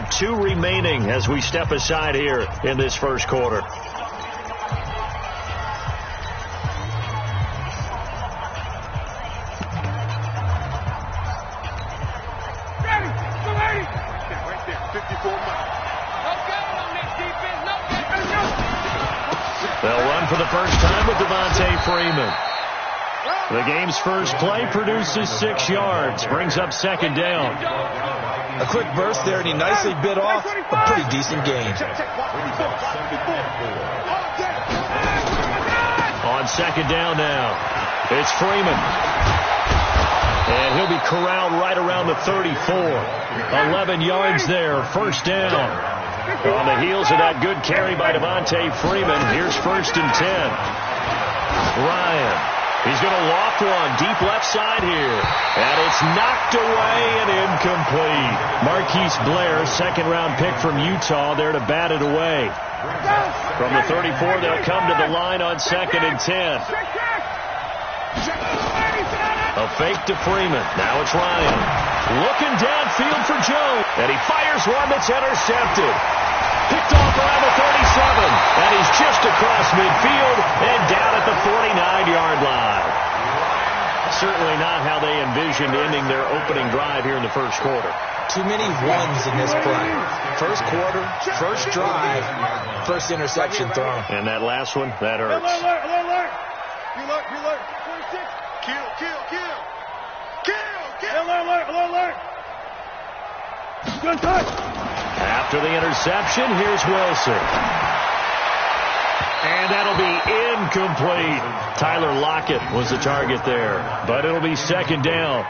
have 2 remaining as we step aside here in this first quarter. They'll run for the first time with Devontae Freeman. The game's first play produces 6 yards, brings up second down. A quick burst there, and he nicely bit off a pretty decent gain. On second down now, it's Freeman. And he'll be corralled right around the 34. 11 yards there, first down. On the heels of that good carry by Devontae Freeman, here's first and 10. Ryan, he's going to loft one deep left side here. And it's knocked away and incomplete. Marquise Blair, second-round pick from Utah, there to bat it away. From the 34, they'll come to the line on second and 10. A fake to Freeman. Now it's Ryan. Looking downfield for Jones. And he fires one that's intercepted. Picked off around the 37. And he's just across midfield and down at the 49-yard line. Certainly not how they envisioned ending their opening drive here in the first quarter. Too many ones in this play. First quarter, first drive, first interception thrown. And that last one, that hurts. Alert. 46. Kill. Alert. Good touch. After the interception, here's Wilson. And that'll be incomplete. Tyler Lockett was the target there. But it'll be second down.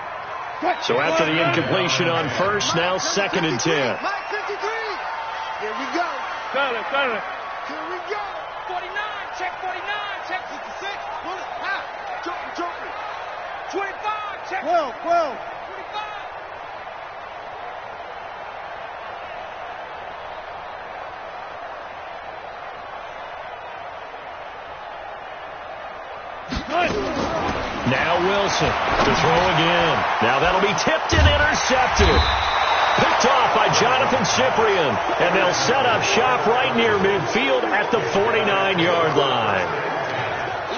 So after the incompletion on first, now second and 10. Here we go. Got it. Here we go. 49. Check 49. Check 56. Pull it. Jump. 25. Check. 12. 25. Now Wilson to throw again. Now that'll be tipped and intercepted. Picked off by Jonathan Cyprien. And they'll set up shop right near midfield at the 49-yard line.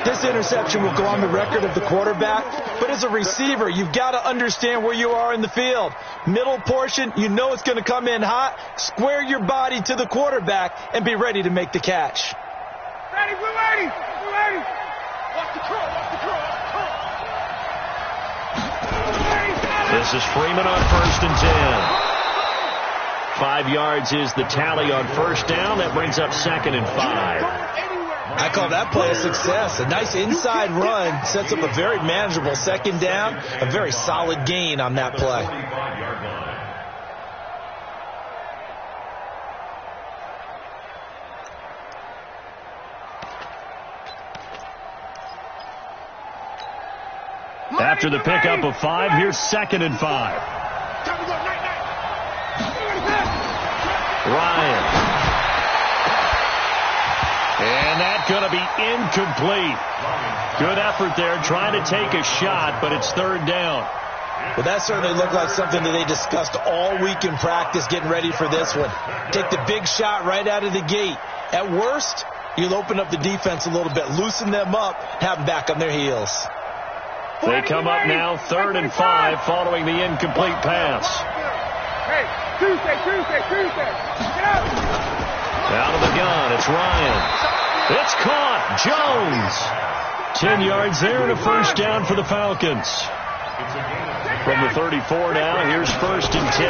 This interception will go on the record of the quarterback, but as a receiver, you've got to understand where you are in the field. Middle portion, you know it's going to come in hot. Square your body to the quarterback and be ready to make the catch. We're ready. Watch the curl. This is Freeman on first and 10. 5 yards is the tally on first down. That brings up second and 5. I call that play a success. A nice inside run sets up a very manageable second down. A very solid gain on that play. After the pickup of 5, here's second and 5. Ryan. And that's going to be incomplete. Good effort there trying to take a shot, but it's third down. Well, that certainly looked like something that they discussed all week in practice getting ready for this one. Take the big shot right out of the gate. At worst, you'll open up the defense a little bit, loosen them up, have them back on their heels. They come up now, third and 5, following the incomplete pass. Hey, Tuesday. Get out. Out of the gun, it's Ryan. It's caught. Jones. 10 yards there and a first down for the Falcons. From the 34 now, here's first and 10.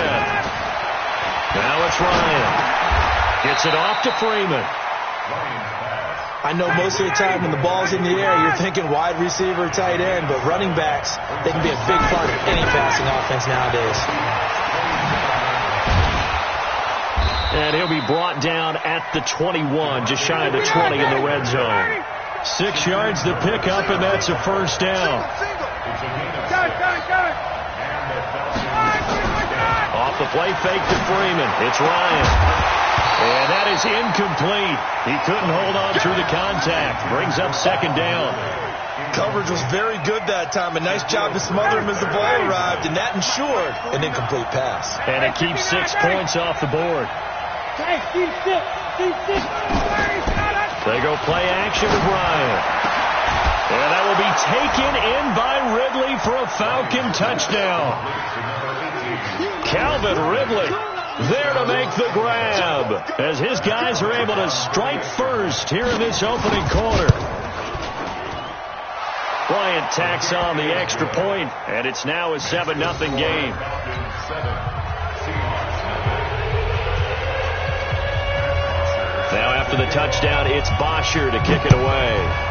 Now it's Ryan. Gets it off to Freeman. I know most of the time when the ball's in the air, you're thinking wide receiver, tight end, but running backs, they can be a big part of any passing offense nowadays. And he'll be brought down at the 21, just shy of the 20 in the red zone. 6 yards to pick up, and that's a first down. Off the play fake to Freeman. It's Ryan. And that is incomplete. He couldn't hold on through the contact. Brings up second down. Coverage was very good that time. A nice job to smother him as the ball arrived, and that ensured an incomplete pass. And it keeps 6 points off the board. They go play action to Bryant. And that will be taken in by Ridley for a Falcon touchdown. Calvin Ridley there to make the grab as his guys are able to strike first here in this opening quarter. Bryant tacks on the extra point, and it's now a 7-0 game. Now after the touchdown, it's Bosher to kick it away.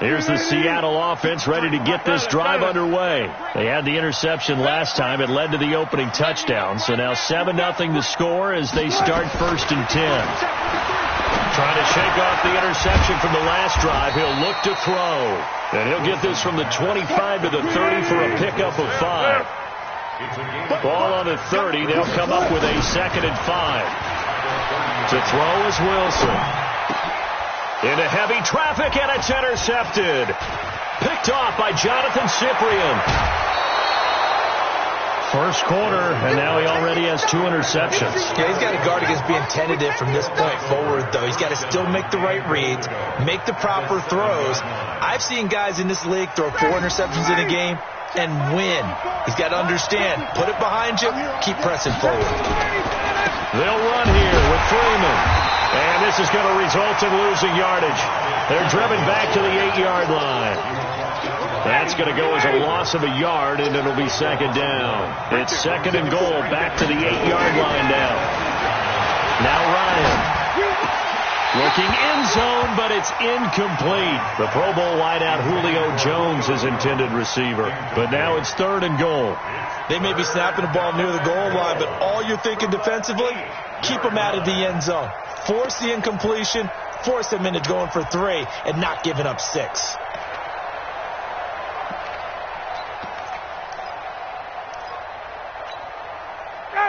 Here's the Seattle offense ready to get this drive underway. They had the interception last time. It led to the opening touchdown. So now 7-0 the score as they start 1st and 10. Trying to shake off the interception from the last drive. He'll look to throw. And he'll get this from the 25 to the 30 for a pickup of 5. Ball on the 30. They'll come up with a 2nd and 5. To throw is Wilson. Into heavy traffic, and it's intercepted. Picked off by Jonathan Cyprien. First quarter, and now he already has 2 interceptions. Yeah, he's got to guard against being tentative from this point forward, though. He's got to still make the right reads, make the proper throws. I've seen guys in this league throw 4 interceptions in a game and win. He's got to understand, put it behind you, keep pressing forward. They'll run here with Freeman. And this is going to result in losing yardage. They're driven back to the 8-yard line. That's going to go as a loss of a yard, and it'll be 2nd down. It's 2nd and goal, back to the 8-yard line now. Now Ryan. Looking end zone, but it's incomplete. The Pro Bowl wideout Julio Jones is intended receiver. But now it's 3rd and goal. They may be snapping the ball near the goal line, but all you're thinking defensively, keep them out of the end zone. Force the incompletion, force them into going for 3, and not giving up 6.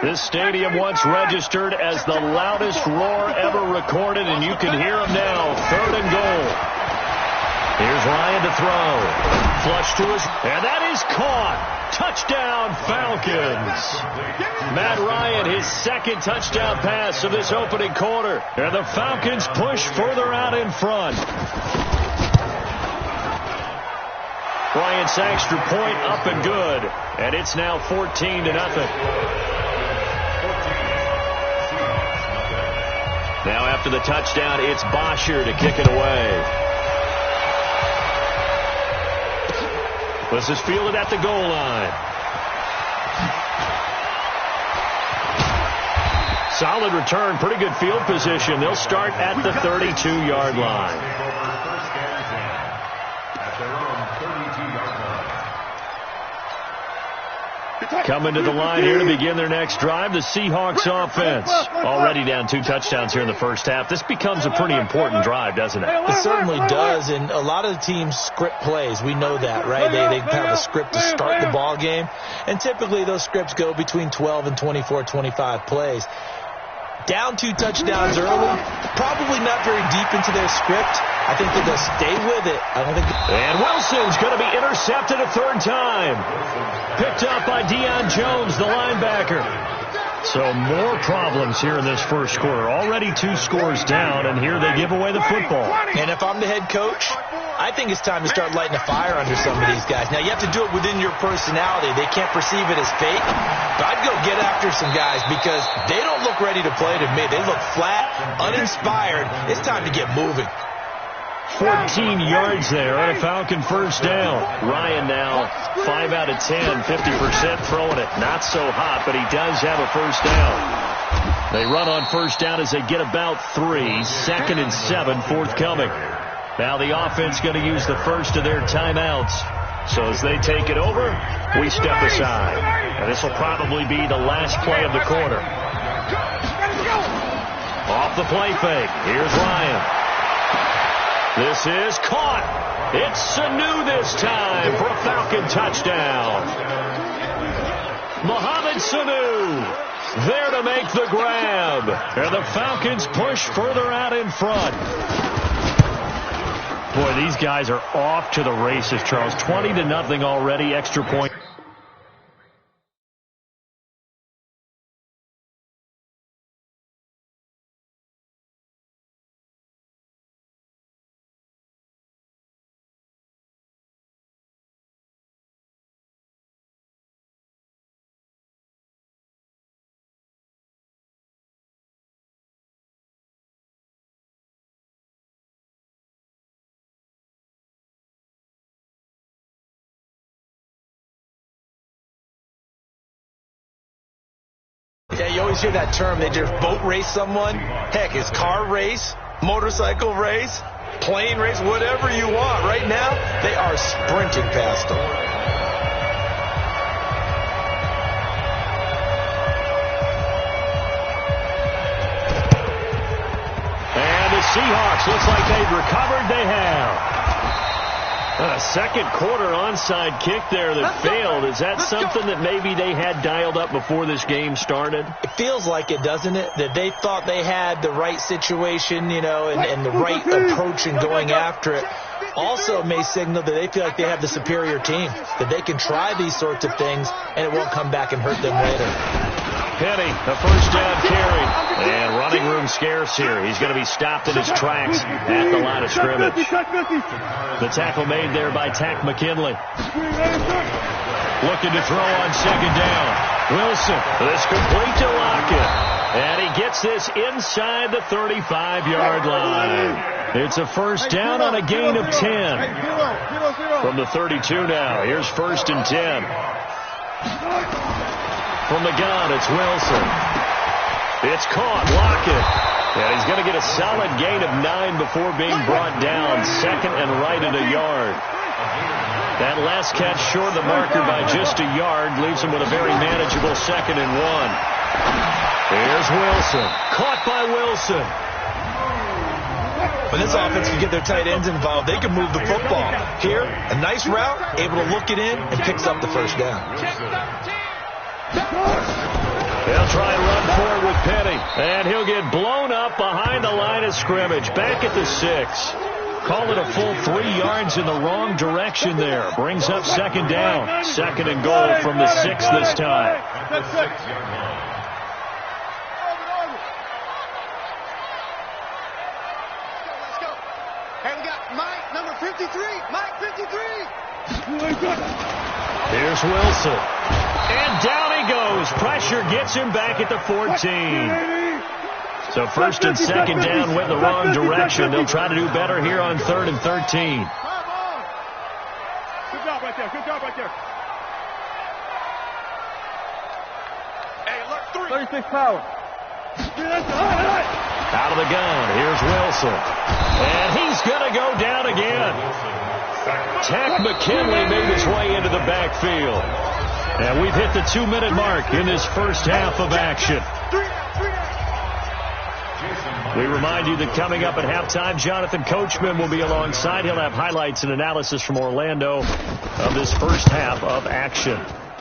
This stadium once registered as the loudest roar ever recorded, and you can hear him now. 3rd and goal. Here's Ryan to throw. Flush to his, and that is caught. Touchdown, Falcons. Matt Ryan, his 2nd touchdown pass of this opening quarter. And the Falcons push further out in front. Bryant's extra point up and good. And it's now 14-0. Now after the touchdown, it's Bosher to kick it away. This is fielded at the goal line. Solid return, pretty good field position. They'll start at the 32-yard line. Coming to the line here to begin their next drive, the Seahawks offense. Already down 2 touchdowns here in the first half. This becomes a pretty important drive, doesn't it? It certainly does, and a lot of the teams script plays. We know that, right? They have a script to start the ball game, and typically those scripts go between 12 and 24, 25 plays. Down 2 touchdowns early, probably not very deep into their script. I think that they'll stay with it. I don't think. And Wilson's going to be intercepted a 3rd time. Picked up by Deion Jones, the linebacker. So more problems here in this first quarter. Already 2 scores down, and here they give away the football. And if I'm the head coach, I think it's time to start lighting a fire under some of these guys. Now, you have to do it within your personality. They can't perceive it as fake. But I'd go get after some guys because they don't look ready to play to me. They look flat, uninspired. It's time to get moving. 14 yards there on a Falcon 1st down. Ryan now 5 out of 10, 50% throwing it. Not so hot, but he does have a 1st down. They run on 1st down as they get about 3. 2nd and 7 forthcoming. Now the offense going to use the first of their timeouts. So as they take it over, we step aside. And this will probably be the last play of the quarter. Off the play fake. Here's Ryan. This is caught. It's Sanu this time for a Falcon touchdown. Mohamed Sanu there to make the grab. And the Falcons push further out in front. Boy, these guys are off to the races, Charles. 20-0 already, extra point. Yeah, you always hear that term. They just boat race someone. Heck, it's car race, motorcycle race, plane race, whatever you want. Right now, they are sprinting past them. And the Seahawks, looks like they've recovered. They have. A second quarter onside kick there that failed. Is that something that maybe they had dialed up before this game started? It feels like it, doesn't it? That they thought they had the right situation, you know, and the right approach in going after it. Also may signal that they feel like they have the superior team, that they can try these sorts of things and it won't come back and hurt them later. Penny, a first down carry. And running room scarce here. He's going to be stopped in his tracks at the line of scrimmage. The tackle made there by Tack McKinley. Looking to throw on second down. Wilson, this complete to Lockett. And he gets this inside the 35-yard line. It's a first down on a gain of 10. From the 32 now. Here's 1st and 10. From the gun, it's Wilson. It's caught. Lockett. And he's going to get a solid gain of 9 before being brought down. 2nd and right at a yard. That last catch short of the marker by just a yard leaves him with a very manageable 2nd and 1. Here's Wilson. Caught by Wilson. When this offense can get their tight ends involved, they can move the football. Here, a nice route, able to look it in, and picks up the first down. They'll try and run forward with Penny. And he'll get blown up behind the line of scrimmage. Back at the 6. Call it a full 3 yards in the wrong direction there. Brings up 2nd down. 2nd and goal from the 6 this time. Hey, we got Mike, number 53. Mike, 53. Here's Wilson. And down he goes. Pressure gets him back at the 14. So 1st and 2nd down went the wrong direction. They'll try to do better here on 3rd and 13. Good job right there. Good job right there. Hey, look, 36 power. Out of the gun. Here's Wilson. And he's going to go down again. Tack McKinley made his way into the backfield. And we've hit the 2-minute mark in this first half of action. We remind you that coming up at halftime, Jonathan Coachman will be alongside. He'll have highlights and analysis from Orlando of this first half of action.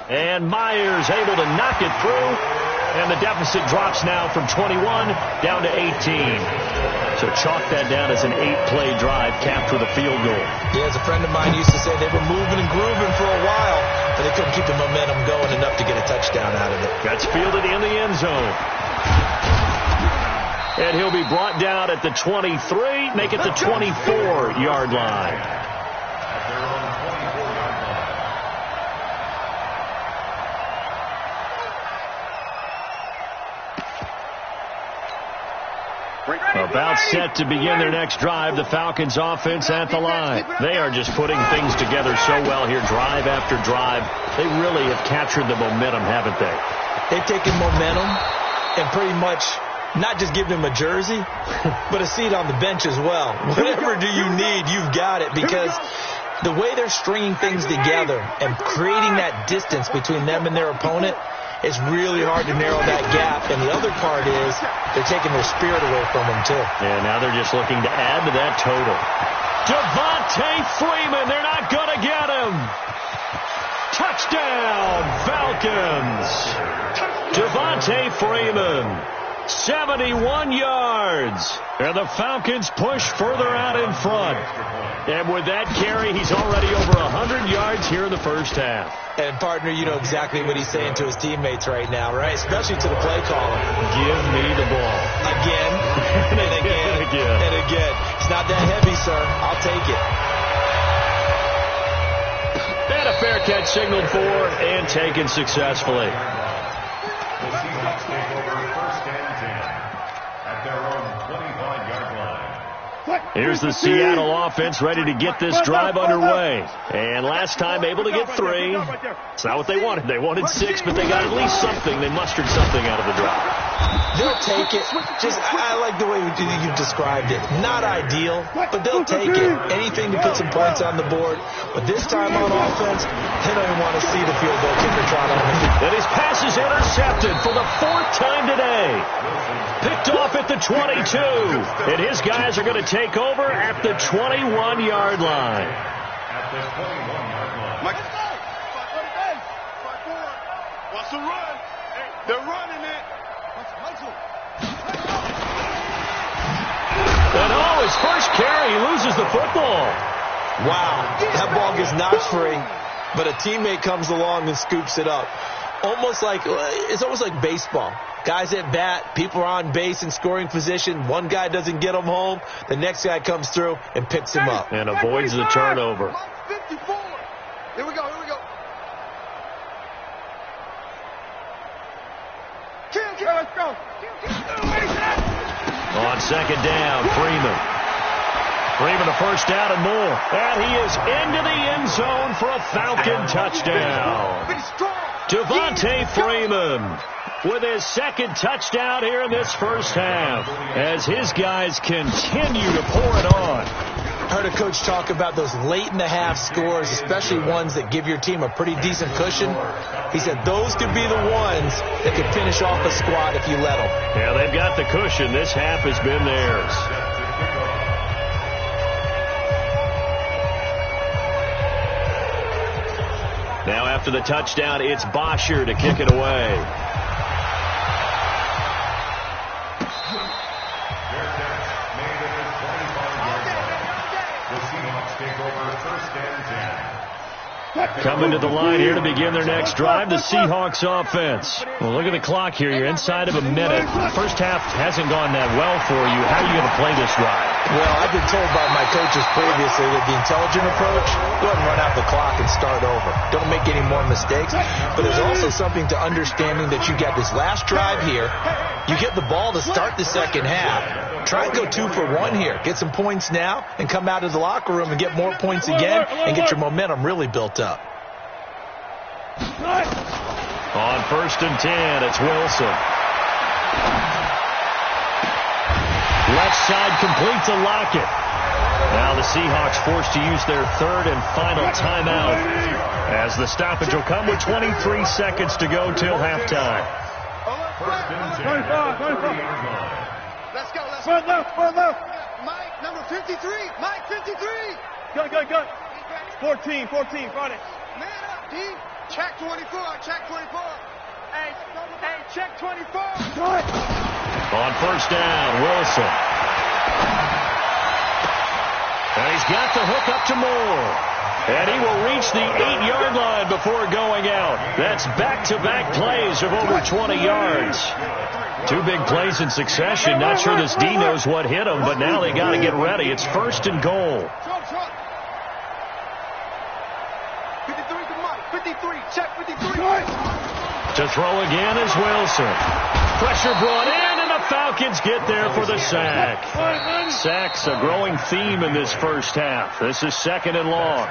And Myers able to knock it through. And the deficit drops now from 21 down to 18. So chalk that down as an 8-play drive capped with a field goal. Yeah, as a friend of mine used to say, they were moving and grooving for a while, but they couldn't keep the momentum going enough to get a touchdown out of it. That's fielded in the end zone. And he'll be brought down at the 23, make it the 24-yard line. About set to begin their next drive, the Falcons offense at the line. They are just putting things together so well here, drive after drive. They really have captured the momentum, haven't they? They've taken momentum and pretty much not just given him a jersey, but a seat on the bench as well. Whatever do you need, you've got it, because the way they're stringing things together and creating that distance between them and their opponent, it's really hard to narrow that gap. And the other part is they're taking their spirit away from them, too. And now they're just looking to add to that total. Devontae Freeman, they're not going to get him. Touchdown, Falcons. Devontae Freeman, 71 yards. And the Falcons push further out in front. And with that carry, he's already over 100 yards here in the first half. And, partner, you know exactly what he's saying to his teammates right now, right? Especially to the play caller. Give me the ball. Again, and again, and again. It's not that heavy, sir. I'll take it. And a fair catch signaled for and taken successfully. The Seahawks take over first and 10 at their own 25-yard line. Here's the Seattle offense ready to get this drive underway. And last time able to get 3. It's not what they wanted. They wanted 6, but they got at least something. They mustered something out of the drive. They'll take it. I like the way you described it. Not ideal, but they'll take it. Anything to put some points on the board. But this time on offense, they don't even want to see the field goal kicker trot on the field. And his pass is intercepted for the 4th time today. Picked off at the 22. And his guys are going to take over at the 21-yard line. At the 21-yard line. Mike, watch the run. They're running it. And his first carry, he loses the football. Wow, that ball gets knocked free, but a teammate comes along and scoops it up. It's almost like baseball. Guys at bat, people are on base in scoring position. One guy doesn't get him home. The next guy comes through and picks him up. And avoids the turnover. 54. Here we go. Let's go. On second down, Freeman a first down and more. And he is into the end zone for a Falcon touchdown. Devontae Freeman with his second touchdown here in this first half as his guys continue to pour it on. Heard a coach talk about those late-in-the-half scores, especially ones that give your team a pretty decent cushion. He said those could be the ones that could finish off a squad if you let them. Yeah, they've got the cushion. This half has been theirs. Now after the touchdown, it's Bosher to kick it away. Coming to the line here to begin their next drive, the Seahawks offense. Well, look at the clock here. You're inside of a minute. First half hasn't gone that well for you. How are you going to play this drive? Well, I've been told by my coaches previously that the intelligent approach, go ahead and run out the clock and start over. Don't make any more mistakes. But there's also something to understanding that you got this last drive here. You get the ball to start the second half. Try and go 2 for 1 here. Get some points now and come out of the locker room and get more points again and get your momentum really built up. On first and 10, it's Wilson. Left side complete to Lockett. Now the Seahawks forced to use their 3rd and final timeout as the stoppage will come with 23 seconds to go till halftime. Let's go. Front left. Mike, number 53. Mike, 53. Go. 14, front it. Man up, D. Check 24. Hey, check 24. On first down, Wilson. And he's got the hook up to Moore. And he will reach the 8-yard line before going out. That's back-to-back plays of over 20 yards. 2 big plays in succession. Not sure this D knows what hit him, but now they got to get ready. It's first and goal. 53 to Mike. 53. Check 53. To throw again is Wilson. Pressure brought in, and the Falcons get there for the sack. Sacks a growing theme in this first half. This is 2nd and long.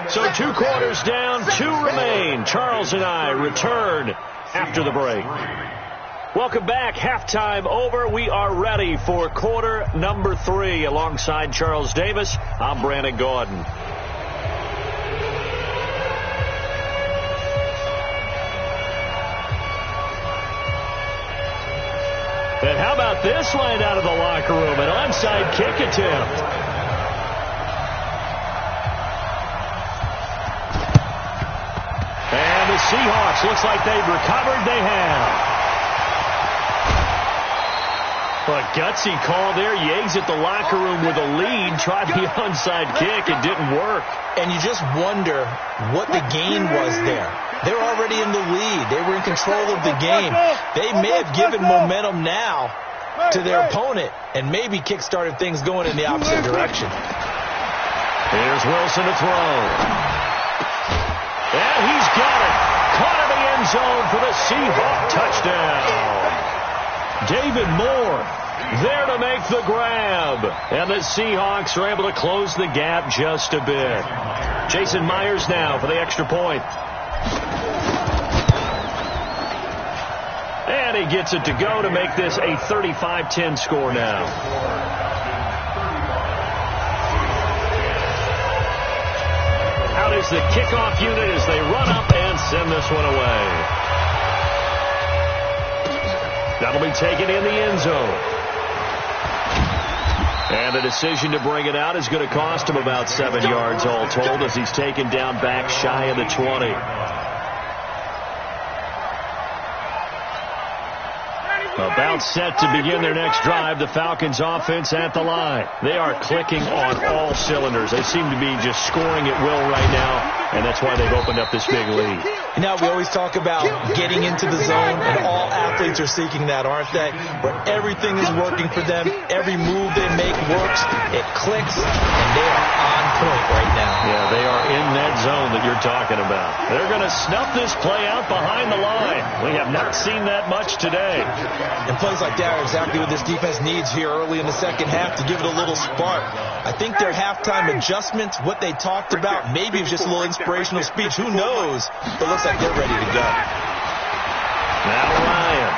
So 2 quarters down, 2 remain. Charles and I return after the break. Welcome back. Halftime over. We are ready for quarter number 3. Alongside Charles Davis, I'm Brandon Gaudin. And how about this line out of the locker room? An onside kick attempt. Seahawks, looks like they've recovered. They have. A gutsy call there. Yates at the locker room with a lead. Tried the onside kick. It didn't work. And you just wonder what the gain was there. They were already in the lead. They were in control of the game. They may have given momentum now to their opponent and maybe kick-started things going in the opposite direction. Here's Wilson to throw. And he's got it. Caught in the end zone for the Seahawk touchdown. David Moore there to make the grab. And the Seahawks are able to close the gap just a bit. Jason Myers now for the extra point. And he gets it to go to make this a 35-10 score now. Out is the kickoff unit as they run up and send this one away. That'll be taken in the end zone. And the decision to bring it out is going to cost him about 7 yards all told as he's taken down back shy of the 20. About set to begin their next drive. The Falcons offense at the line. They are clicking on all cylinders. They seem to be just scoring at will right now, and that's why they've opened up this big lead. You know, we always talk about getting into the zone, and all athletes are seeking that, aren't they? Where everything is working for them. Every move they make works. It clicks, and they are on point right now. Yeah, they are in that zone that you're talking about. They're going to snuff this play out behind the line. We have not seen that much today. And plays like that are exactly what this defense needs here early in the second half to give it a little spark. I think their halftime adjustments, what they talked about, maybe it was just a little inspirational speech. Who knows? But it looks like they're ready to go. Now Ryan.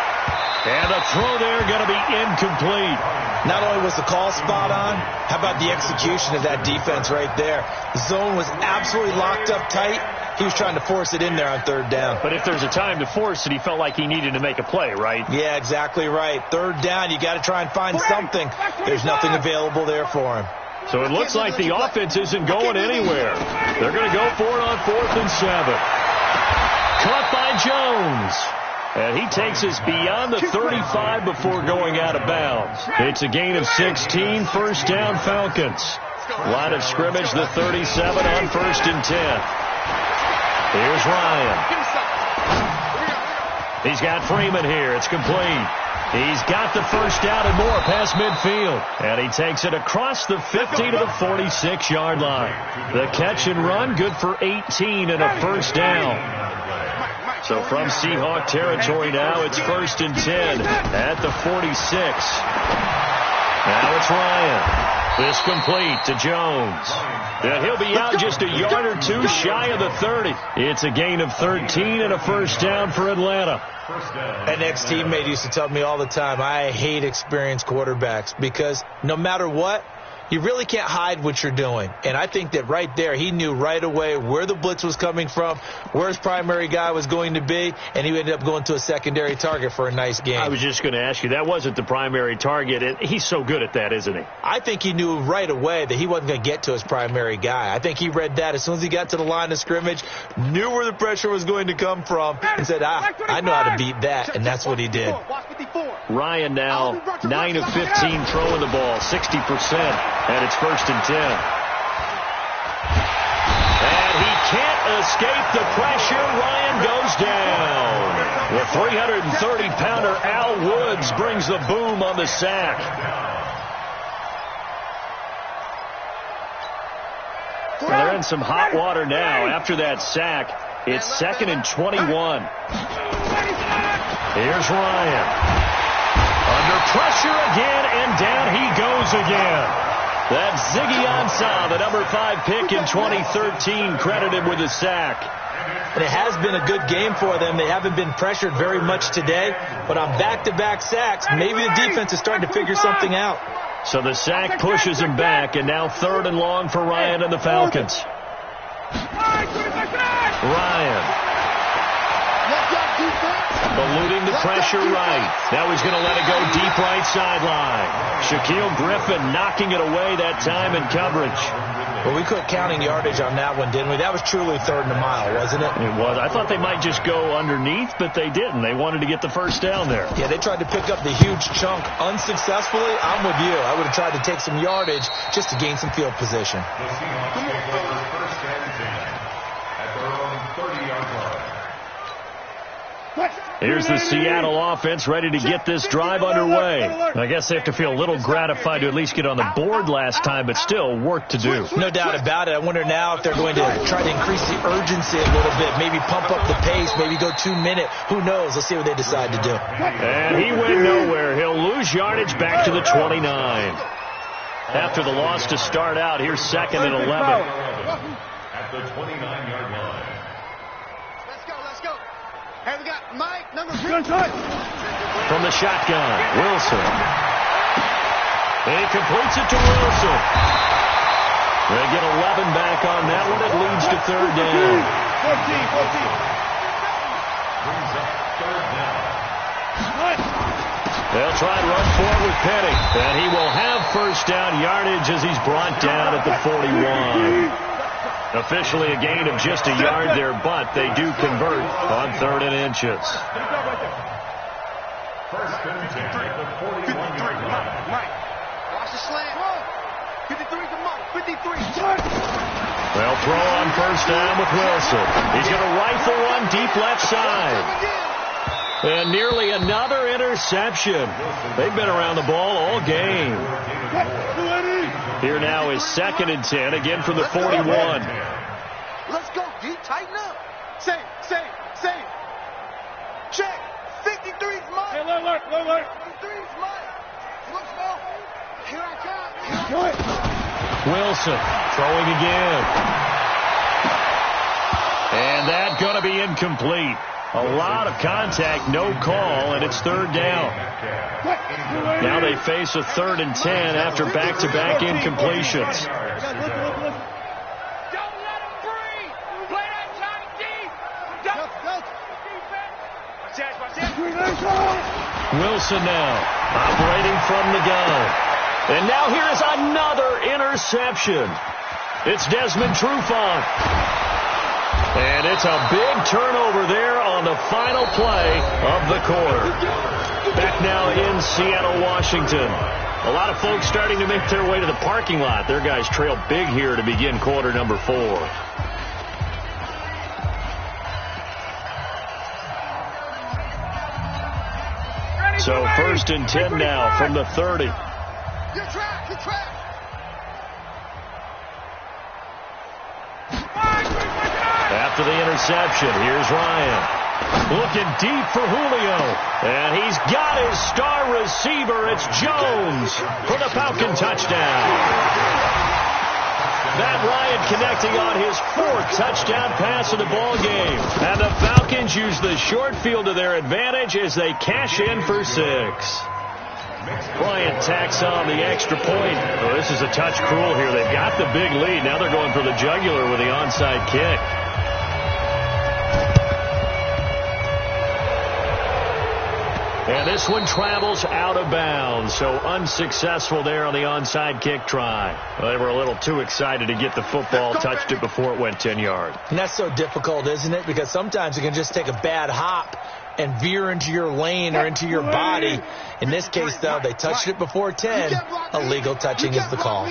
And the throw there going to be incomplete. Not only was the call spot on, how about the execution of that defense right there? The zone was absolutely locked up tight. He was trying to force it in there on third down. But if there's a time to force it, he felt like he needed to make a play, right? Yeah, exactly right. Third down, you got to try and find something. There's nothing available there for him. So it looks like the offense isn't going anywhere. They're going to go for it on 4th and 7. Caught by Jones. And he takes us beyond the 35 before going out of bounds. It's a gain of 16, first down Falcons. Line of scrimmage, the 37 on 1st and 10. Here's Ryan. He's got Freeman here. It's complete. He's got the first down and more past midfield. And he takes it across the 50 to the 46-yard line. The catch and run, good for 18 and a first down. So from Seahawk territory now, it's 1st and 10 at the 46. Now it's Ryan. This complete to Jones. And he'll be out just a yard or two shy of the 30. It's a gain of 13 and a first down for Atlanta. An ex-teammate used to tell me all the time, I hate experienced quarterbacks because no matter what, you really can't hide what you're doing. And I think that right there, he knew right away where the blitz was coming from, where his primary guy was going to be, and he ended up going to a secondary target for a nice game. I was just going to ask you, that wasn't the primary target. And he's so good at that, isn't he? I think he knew right away that he wasn't going to get to his primary guy. I think he read that as soon as he got to the line of scrimmage, knew where the pressure was going to come from, and said, I know how to beat that, and that's what he did. Ryan now 9 of 15 throwing the ball, 60%. And it's 1st and 10. And he can't escape the pressure. Ryan goes down. The 330-pounder Al Woods brings the boom on the sack. Well, they're in some hot water now. After that sack, it's 2nd and 21. Here's Ryan. Under pressure again, and down he goes again. That's Ziggy Ansah, the number 5 pick in 2013, credited with a sack. And it has been a good game for them. They haven't been pressured very much today, but on back-to-back sacks, maybe the defense is starting to figure something out. So the sack pushes him back, and now 3rd and long for Ryan and the Falcons. Ryan. Eluding the pressure right. Now he's going to let it go deep right sideline. Shaquille Griffin knocking it away that time in coverage. Well, we quit counting yardage on that one, didn't we? That was truly 3rd and a mile, wasn't it? It was. I thought they might just go underneath, but they didn't. They wanted to get the first down there. Yeah, they tried to pick up the huge chunk unsuccessfully. I'm with you. I would have tried to take some yardage just to gain some field position. The Seahawks take over 1st and 10 at their own 30-yard line. Here's the Seattle offense ready to get this drive underway. I guess they have to feel a little gratified to at least get on the board last time, but still work to do. No doubt about it. I wonder now if they're going to try to increase the urgency a little bit, maybe pump up the pace, maybe go 2-minute. Who knows? Let's see what they decide to do. And he went nowhere. He'll lose yardage back to the 29. After the loss to start out, here's 2nd and 11. At the 29-yard line. Hey, we got Mike, number 3. From the shotgun, Wilson. He completes it to Wilson. They get 11 back on that one. It leads to 3rd down. 14. Brings up 3rd down. They'll try and run forward with Penny. And he will have first down yardage as he's brought down at the 41. Officially a gain of just a yard there, but they do convert on 3rd and inches. 1st and 10 at the 41-yard line. Mike, watch the slant. 53 to Mike, 53. They'll throw on first down with Wilson. He's going to rifle one deep left side. And nearly another interception. They've been around the ball all game. Here now is 2nd and 10, again from the 41. Let's go, D. Tighten up. Same. Check. 53's Mike. Hey, alert. 53's Mike. Look, Smoke. Here I come. Wilson throwing again. And that's going to be incomplete. A lot of contact, no call, and it's 3rd down. Now they face a 3rd and 10 after back-to-back incompletions. Don't let him breathe. Play that tight deep. Wilson now operating from the gun. And now here is another interception. It's Desmond Trufant. And it's a big turnover there on the final play of the quarter. Back now in Seattle, Washington. A lot of folks starting to make their way to the parking lot. Their guys trail big here to begin quarter number 4. So 1st and 10 now from the 30. Good track. After the interception, here's Ryan. Looking deep for Julio. And he's got his star receiver. It's Jones for the Falcon touchdown. Matt Ryan connecting on his 4th touchdown pass of the ball game. And the Falcons use the short field to their advantage as they cash in for 6. Bryant tacks on the extra point. Oh, this is a touch cruel here. They've got the big lead. Now they're going for the jugular with the onside kick. And this one travels out of bounds, so unsuccessful there on the onside kick try. Well, they were a little too excited to get the football, touched it before it went 10 yards. And that's so difficult, isn't it? Because sometimes you can just take a bad hop and veer into your lane or into your body. In this case, though, they touched it before 10. Illegal touching is the call.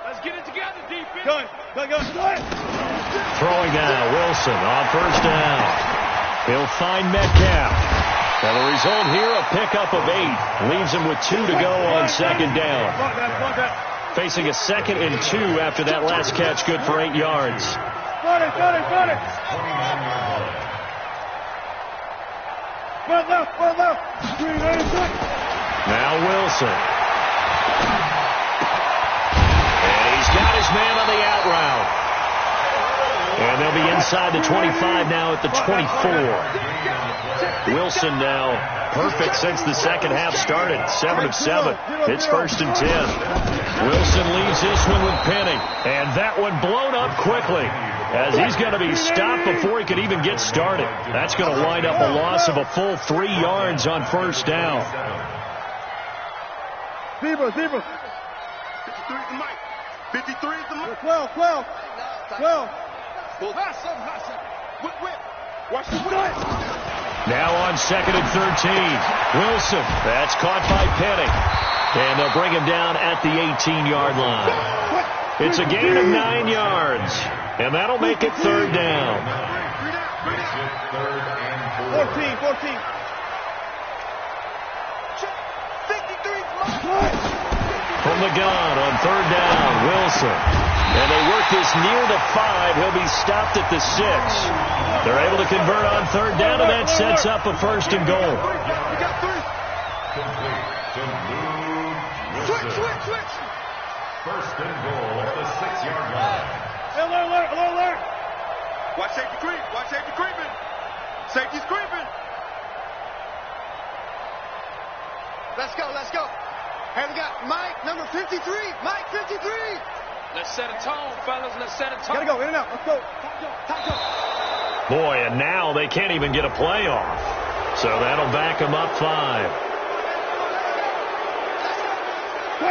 Let's get it together, defense. Go. Throwing now, Wilson on first down. He'll find Metcalf. And the result here, a pickup of 8. Leaves him with 2 to go on 2nd down. Facing a 2nd and 2 after that last catch, good for 8 yards. Now Wilson. Got his man on the out route. And they'll be inside the 25 now at the 24. Wilson now perfect since the second half started. 7 of 7. It's 1st and 10. Wilson leaves this one with Penny. And that one blown up quickly as he's going to be stopped before he could even get started. That's going to wind up a loss of a full 3 yards on first down. Zebra. 53 is the mic. 53 is the mic. 12. Hot something. Whip. Watch the whip. Now on 2nd and 13. Wilson. That's caught by Penny. And they'll bring him down at the 18-yard line. It's a gain of 9 yards. And that'll make it 3rd down. 14. From the gun on 3rd down, Wilson. And they work this near the 5. He'll be stopped at the 6. They're able to convert on 3rd down, and that sets up a 1st and goal. Switch. 1st and goal at the 6-yard line. Alert. Watch safety creeping. Safety's creeping. Let's go. Here we got Mike, number 53. Mike, 53. Let's set a tone, fellas. Gotta go, in and out. Let's go. Top go. Boy, and now they can't even get a play off. So that'll back them up 5.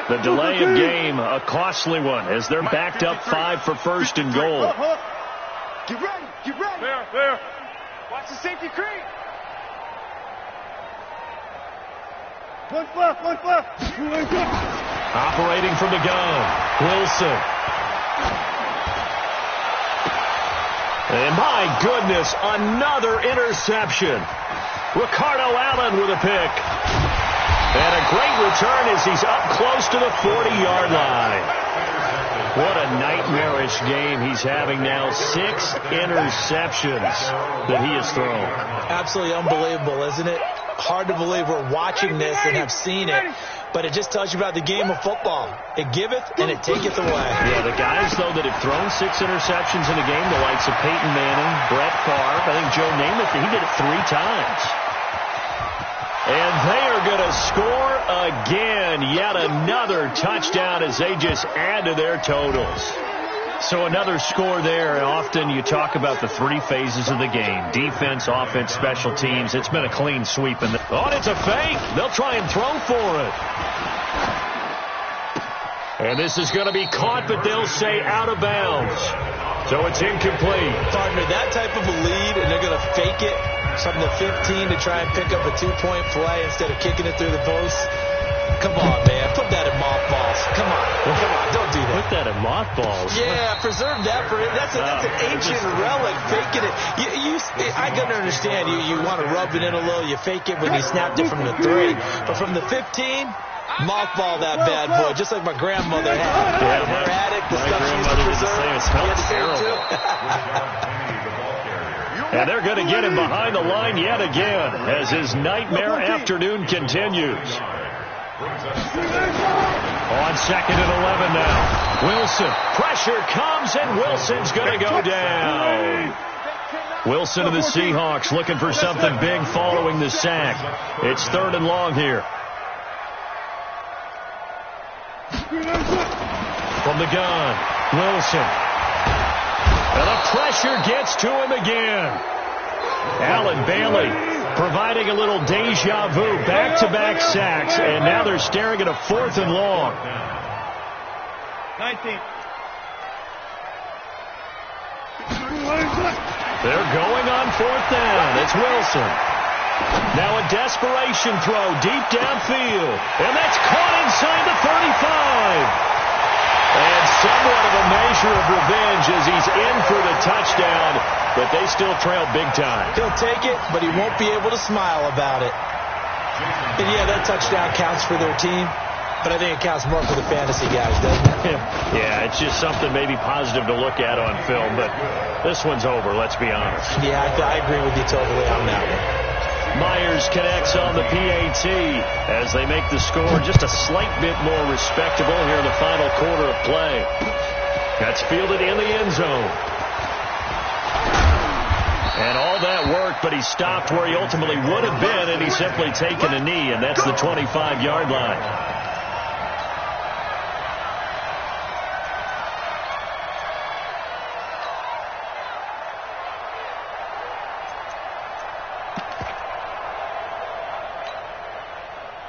The delay of game, a costly one, as they're backed up 5 for 1st and goal. Get ready. There. Watch the safety creep. One left. Operating from the gun, Wilson. And my goodness, another interception. Ricardo Allen with a pick. And a great return as he's up close to the 40-yard line. What a nightmarish game he's having now. 6 interceptions that he has thrown. Absolutely unbelievable, isn't it? Hard to believe we're watching this and have seen it, but it just tells you about the game of football. It giveth and it taketh away. Yeah, the guys, though, that have thrown 6 interceptions in a game, the likes of Peyton Manning, Brett Favre, I think Joe Namath, he did it 3 times. And they are going to score again. Yet another touchdown as they just add to their totals. So another score there. Often you talk about the 3 phases of the game. Defense, offense, special teams. It's been a clean sweep. And it's a fake. They'll try and throw for it. And this is going to be caught, but they'll say out of bounds. So it's incomplete. Partner, that type of a lead, and they're going to fake it from the 15 to try and pick up a 2-point play instead of kicking it through the post. Come on, man. Put that in mothballs. Come on. Don't do that. Put that in mothballs. Yeah, preserve that for it. That's an ancient relic. Faking it. I can understand. You want to rub it in a little. You fake it when you snapped it from the 3. But from the 15, mothball that bad boy, just like my grandmother had. Yeah, her attic, the my stuff she used to grandmother did the preserve. same. It smells terrible. And they're going to get him behind the line yet again as his nightmare afternoon continues. On 2nd and 11 now. Wilson. Pressure comes, and Wilson's going to go down. Wilson of the Seahawks looking for something big following the sack. It's 3rd and long here. From the gun, Wilson. And the pressure gets to him again. Alan Bailey providing a little deja vu, back-to-back sacks, and now they're staring at a 4th and long. 19. They're going on 4th down. It's Wilson. Now a desperation throw deep downfield, and that's caught inside the 35. And somewhat of a measure of revenge as he's in for the touchdown, but they still trail big time. He'll take it, but he won't be able to smile about it. And yeah, that touchdown counts for their team, but I think it counts more for the fantasy guys, doesn't it? Yeah, it's just something maybe positive to look at on film, but this one's over, let's be honest. Yeah, I agree with you totally on that one. Myers connects on the PAT as they make the score just a slight bit more respectable here in the final quarter of play. That's fielded in the end zone. And all that worked, but he stopped where he ultimately would have been, and he's simply taken a knee, and that's the 25-yard line.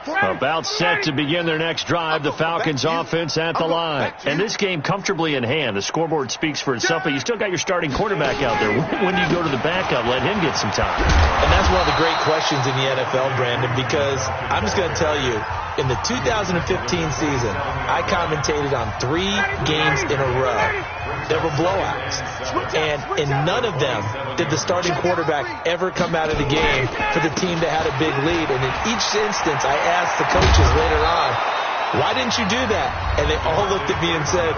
About set to begin their next drive, the Falcons offense at the line. And this game comfortably in hand. The scoreboard speaks for itself, but you still got your starting quarterback out there. When do you go to the backup? Let him get some time. And that's one of the great questions in the NFL, Brandon, because I'm just going to tell you, in the 2015 season, I commentated on 3 games in a row. There were blowouts. And in none of them did the starting quarterback ever come out of the game for the team that had a big lead. And in each instance, I asked the coaches later on, why didn't you do that? And they all looked at me and said,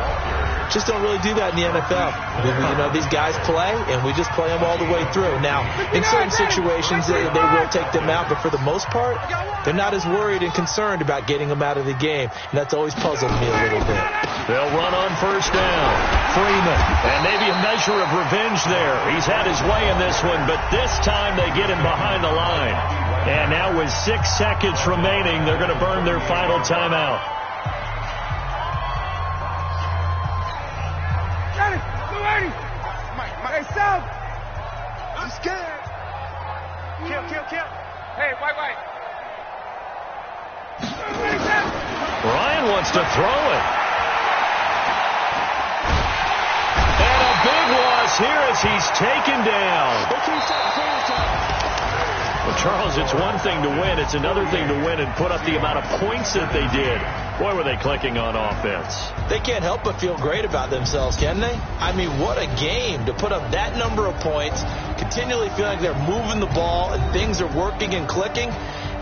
just don't really do that in the NFL. You know, these guys play, and we just play them all the way through. Now, in certain situations, they will take them out, but for the most part, they're not as worried and concerned about getting them out of the game, and that's always puzzled me a little bit. They'll run on first down. Freeman, and maybe a measure of revenge there. He's had his way in this one, but this time they get him behind the line. And now with 6 seconds remaining, they're going to burn their final timeout. Hey, Sam! I'm scared. Kill. Hey, white. Ryan wants to throw it. And a big loss here as he's taken down. Well, Charles, it's one thing to win. It's another thing to win and put up the amount of points that they did. Boy, were they clicking on offense. They can't help but feel great about themselves, can they? I mean, what a game to put up that number of points, continually feeling like they're moving the ball and things are working and clicking.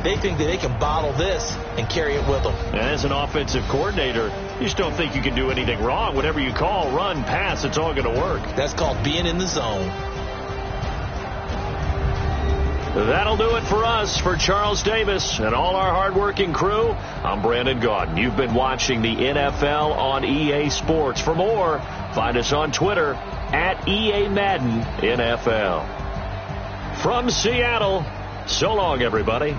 They think that they can bottle this and carry it with them. And as an offensive coordinator, you just don't think you can do anything wrong. Whatever you call, run, pass, it's all going to work. That's called being in the zone. That'll do it for us. For Charles Davis and all our hardworking crew, I'm Brandon Gaudin. You've been watching the NFL on EA Sports. For more, find us on Twitter at EA Madden NFL. From Seattle, so long, everybody.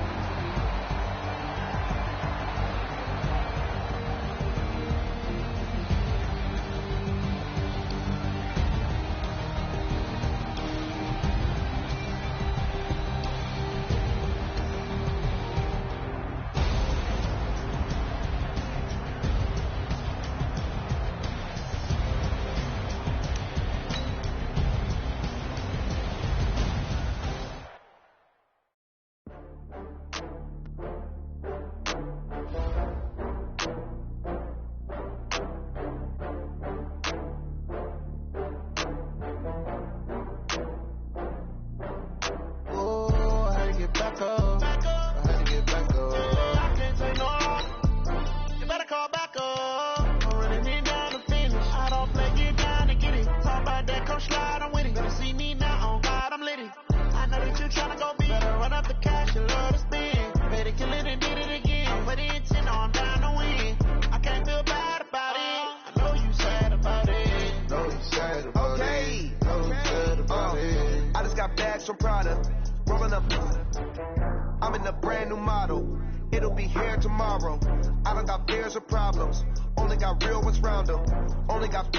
I'm in a brand new model. It'll be here tomorrow. I don't got fears or problems. Only got real ones round them. Only got.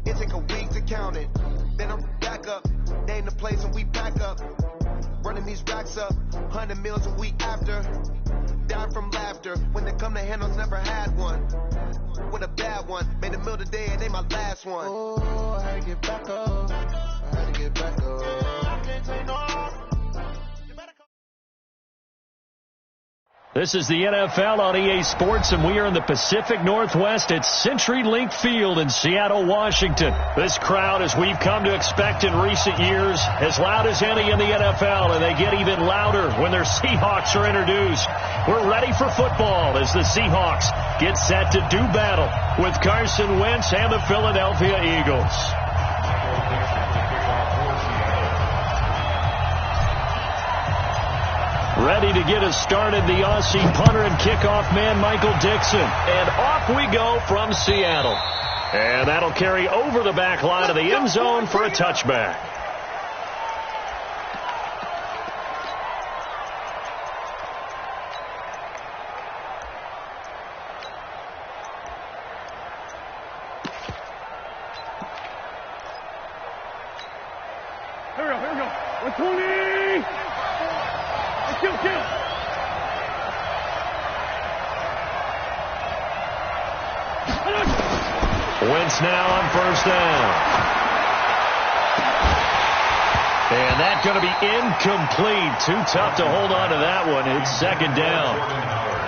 It take a week to count it. Then I'm back up. Name the place and we pack up. Running these racks up. 100 meals a week after. Die from laughter. When they come to handles, never had one. With a bad one. Made a meal today and they my last one. Oh, I had to get back up. I had to get back up. I can't take no. This is the NFL on EA Sports, and we are in the Pacific Northwest at CenturyLink Field in Seattle, Washington. This crowd, as we've come to expect in recent years, as loud as any in the NFL, and they get even louder when their Seahawks are introduced. We're ready for football as the Seahawks get set to do battle with Carson Wentz and the Philadelphia Eagles. Ready to get us started, the Aussie punter and kickoff man, Michael Dixon. And off we go from Seattle. And that'll carry over the back line of the end zone for a touchback. Here we go. 120. Kill. Wentz now on first down. And that's going to be incomplete. Too tough to hold on to that one. It's second down.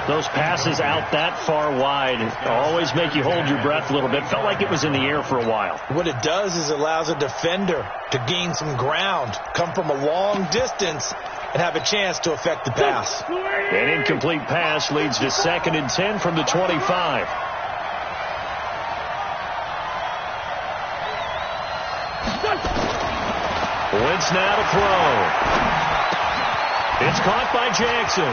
Those passes out that far wide always make you hold your breath a little bit. Felt like it was in the air for a while. What it does is it allows a defender to gain some ground, come from a long distance, and have a chance to affect the pass. An incomplete pass leads to 2nd and 10 from the 25. Wentz now to throw. It's caught by Jackson.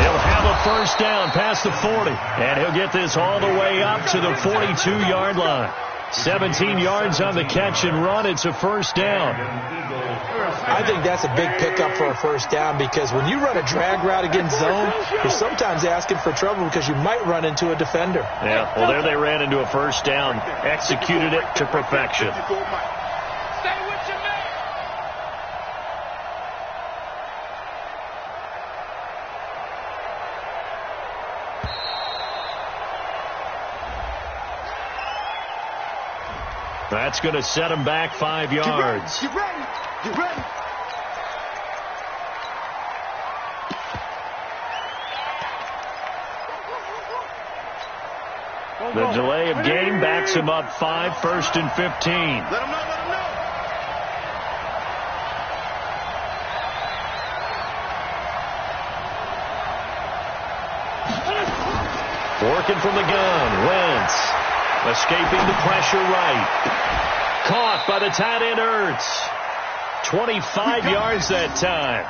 He'll have a first down past the 40. And he'll get this all the way up to the 42-yard line. 17 yards on the catch and run. It's a first down. I think that's a big pickup for a first down because when you run a drag route against zone, you're sometimes asking for trouble because you might run into a defender. Yeah, well, there they ran into a first down. Executed it to perfection. Stay with your man. That's going to set him back 5 yards. Get ready. Get ready. The delay of game backs him up 5, 1st and 15. Let him know, let him know. Working from the gun, Wentz. Escaping the pressure right. Caught by the tight end Ertz. 25 yards that time.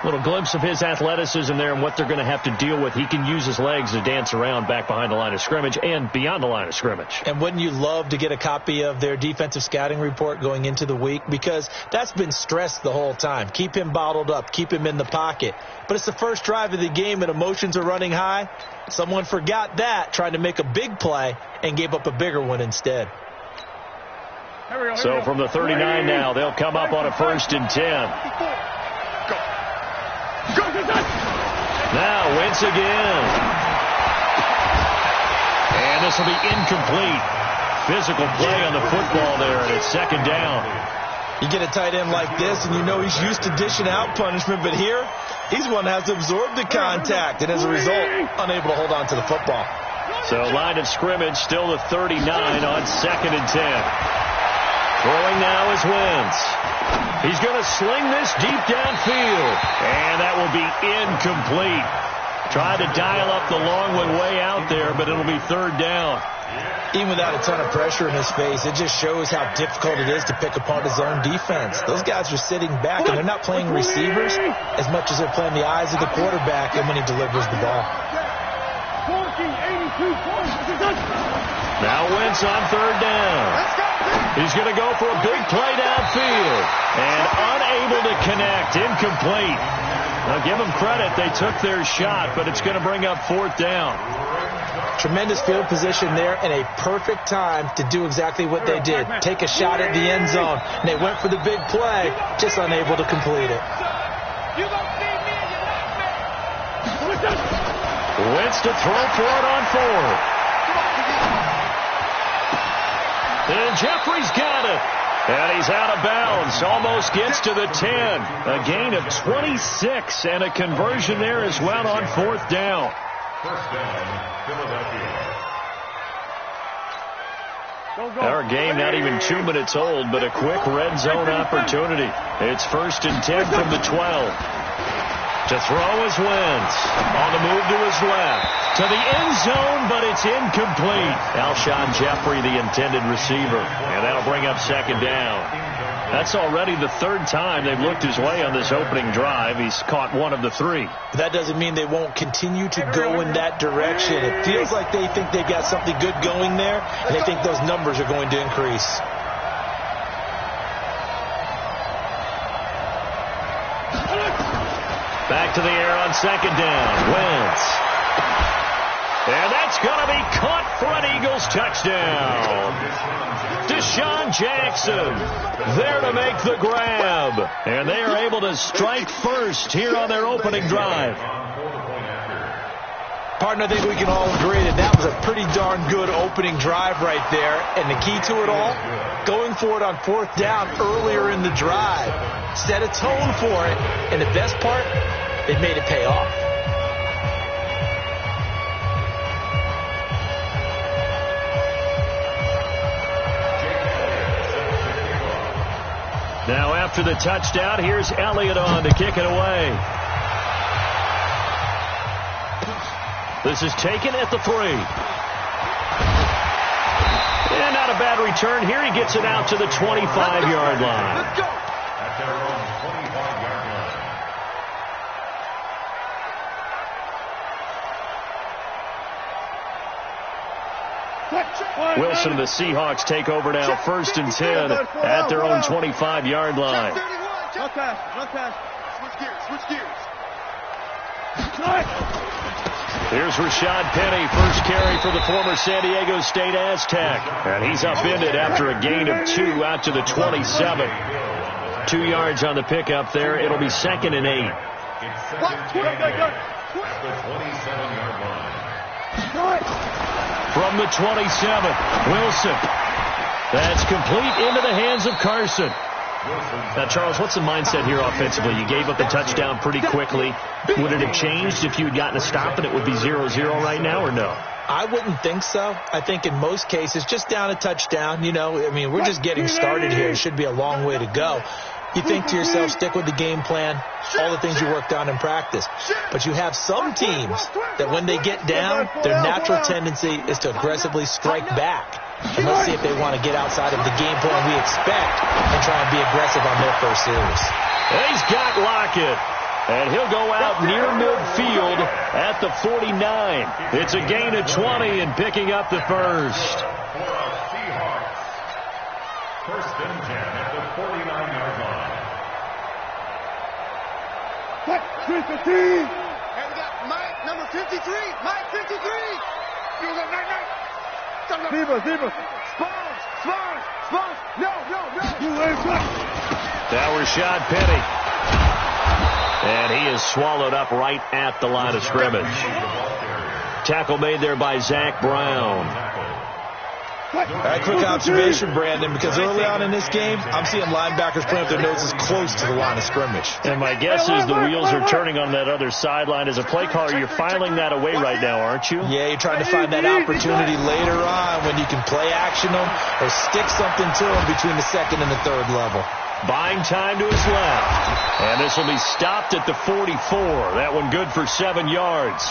Little glimpse of his athleticism there and what they're going to have to deal with. He can use his legs to dance around back behind the line of scrimmage and beyond the line of scrimmage. And wouldn't you love to get a copy of their defensive scouting report going into the week? Because that's been stressed the whole time. Keep him bottled up. Keep him in the pocket. But it's the first drive of the game and emotions are running high. Someone forgot that, trying to make a big play, and gave up a bigger one instead. So from the 39 now, they'll come up on a 1st and 10. Now Wentz again. And this will be incomplete. Physical play on the football there, and it's 2nd down. You get a tight end like this, and you know he's used to dishing out punishment, but here, he's one that has to absorb the contact, and as a result, unable to hold on to the football. So line of scrimmage still the 39 on 2nd and 10. Throwing now is Wentz. He's going to sling this deep downfield, and that will be incomplete. Tried to dial up the long one way out there, but it'll be 3rd down. Even without a ton of pressure in his face, it just shows how difficult it is to pick apart his own defense. Those guys are sitting back, and they're not playing receivers as much as they're playing the eyes of the quarterback and when he delivers the ball. Now Wentz on 3rd down. He's going to go for a big play downfield, and unable to connect, incomplete. Now give them credit, they took their shot, but it's going to bring up 4th down. Tremendous field position there and a perfect time to do exactly what they did. Take a shot at the end zone. And they went for the big play, just unable to complete it. Wentz to throw for it on 4th. And Jeffrey's got it. And he's out of bounds. Almost gets to the 10. A gain of 26 and a conversion there as well on 4th down. First down, Philadelphia. Our game not even 2 minutes old, but a quick red zone opportunity. It's 1st and 10 from the 12. To throw is Wentz. On the move to his left. To the end zone, but it's incomplete. Alshon Jeffrey, the intended receiver. And that'll bring up 2nd down. That's already the 3rd time they've looked his way on this opening drive. He's caught 1 of the 3. That doesn't mean they won't continue to go in that direction. It feels like they think they've got something good going there, and they think those numbers are going to increase. Back to the air on 2nd down. Wentz. And that's going to be caught for an Eagles touchdown. Deshaun Jackson there to make the grab. And they are able to strike first here on their opening drive. Partner, I think we can all agree that that was a pretty darn good opening drive right there. And the key to it all, going for it on 4th down earlier in the drive. Set a tone for it. And the best part, they made it pay off. Now after the touchdown, here's Elliott on to kick it away. This is taken at the 3. And not a bad return here. He gets it out to the 25-yard line. Let's go. At their own 25-yard line. Wilson and the Seahawks take over now, 1st and 10 at their own 25-yard line. Run pass. Switch gears. Here's Rashad Penny, first carry for the former San Diego State Aztec. And he's upended after a gain of 2 out to the 27. 2 yards on the pickup there. It'll be 2nd and 8. It's 2nd and 8 at the 27-yard line. From the 27, Wilson. That's complete into the hands of Carson. Now, Charles, what's the mindset here offensively? You gave up the touchdown pretty quickly. Would it have changed if you had gotten a stop and it would be 0-0 right now, or no? I wouldn't think so. I think in most cases, just down a touchdown, we're just getting started here. It should be a long way to go. You think to yourself, stick with the game plan, all the things you worked on in practice. But you have some teams that when they get down, their natural tendency is to aggressively strike back. And let's see if they want to get outside of the game plan we expect and try and be aggressive on their first series. He's got Lockett. And he'll go out near midfield at the 49. It's a gain of 20 and picking up the first. For our Seahawks. 1st and 10 at the 49-yard line. 3-15. And we got Mike, number 53. Mike, 53. You got Mike. Zebra. Spawn. No. You ain't right. Now Rashad Penny. And he is swallowed up right at the line of scrimmage. Tackle made there by Zach Brown. All right, quick observation, Brandon, because early on in this game, I'm seeing linebackers putting up their noses close to the line of scrimmage. And my guess is the wheels are turning on that other sideline. As a play caller, you're filing that away right now, aren't you? Yeah, you're trying to find that opportunity later on when you can play action them or stick something to them between the 2nd and the 3rd level. Buying time to his left. And this will be stopped at the 44. That one good for 7 yards.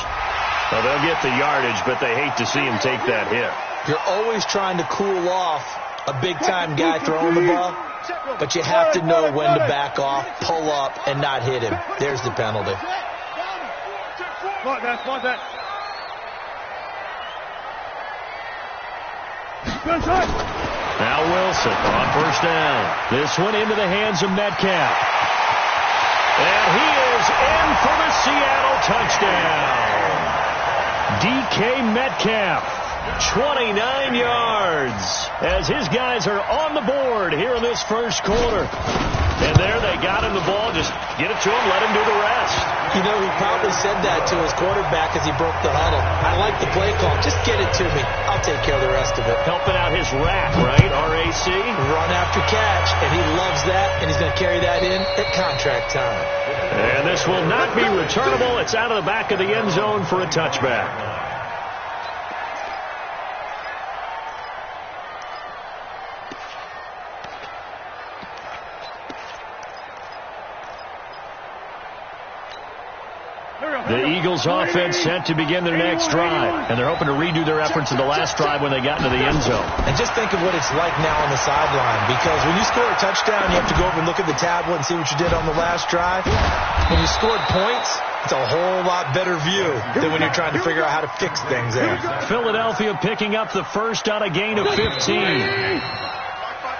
Well, they'll get the yardage, but they hate to see him take that hit. You're always trying to cool off a big-time guy throwing the ball, but you have to know when to back off, pull up, and not hit him. There's the penalty. Now Wilson on 1st down. This one into the hands of Metcalf. And he is in for the Seattle touchdown. DK Metcalf. 29 yards as his guys are on the board here in this first quarter. And there they got him the ball. Just get it to him, let him do the rest. He probably said that to his quarterback as he broke the huddle. I like the play call. Just get it to me. I'll take care of the rest of it. Helping out his rack, right? RAC. Run after catch, and he loves that, and he's going to carry that in at contract time. And this will not be returnable. It's out of the back of the end zone for a touchback. The Eagles offense set to begin their next drive, and they're hoping to redo their efforts in the last drive when they got into the end zone. And just think of what it's like now on the sideline, because when you score a touchdown, you have to go over and look at the tablet and see what you did on the last drive. When you scored points, it's a whole lot better view than when you're trying to figure out how to fix things there. Philadelphia picking up the first on a gain of 15.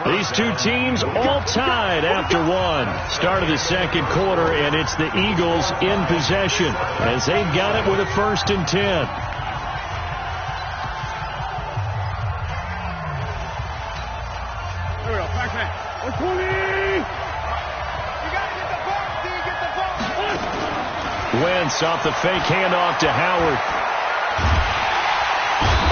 These two teams all tied after one. Start of the second quarter, and it's the Eagles in possession as they've got it with a 1st and 10. Here we go. Back man. 120. You got to get the ball. D, get the ball. Wentz off the fake handoff to Howard.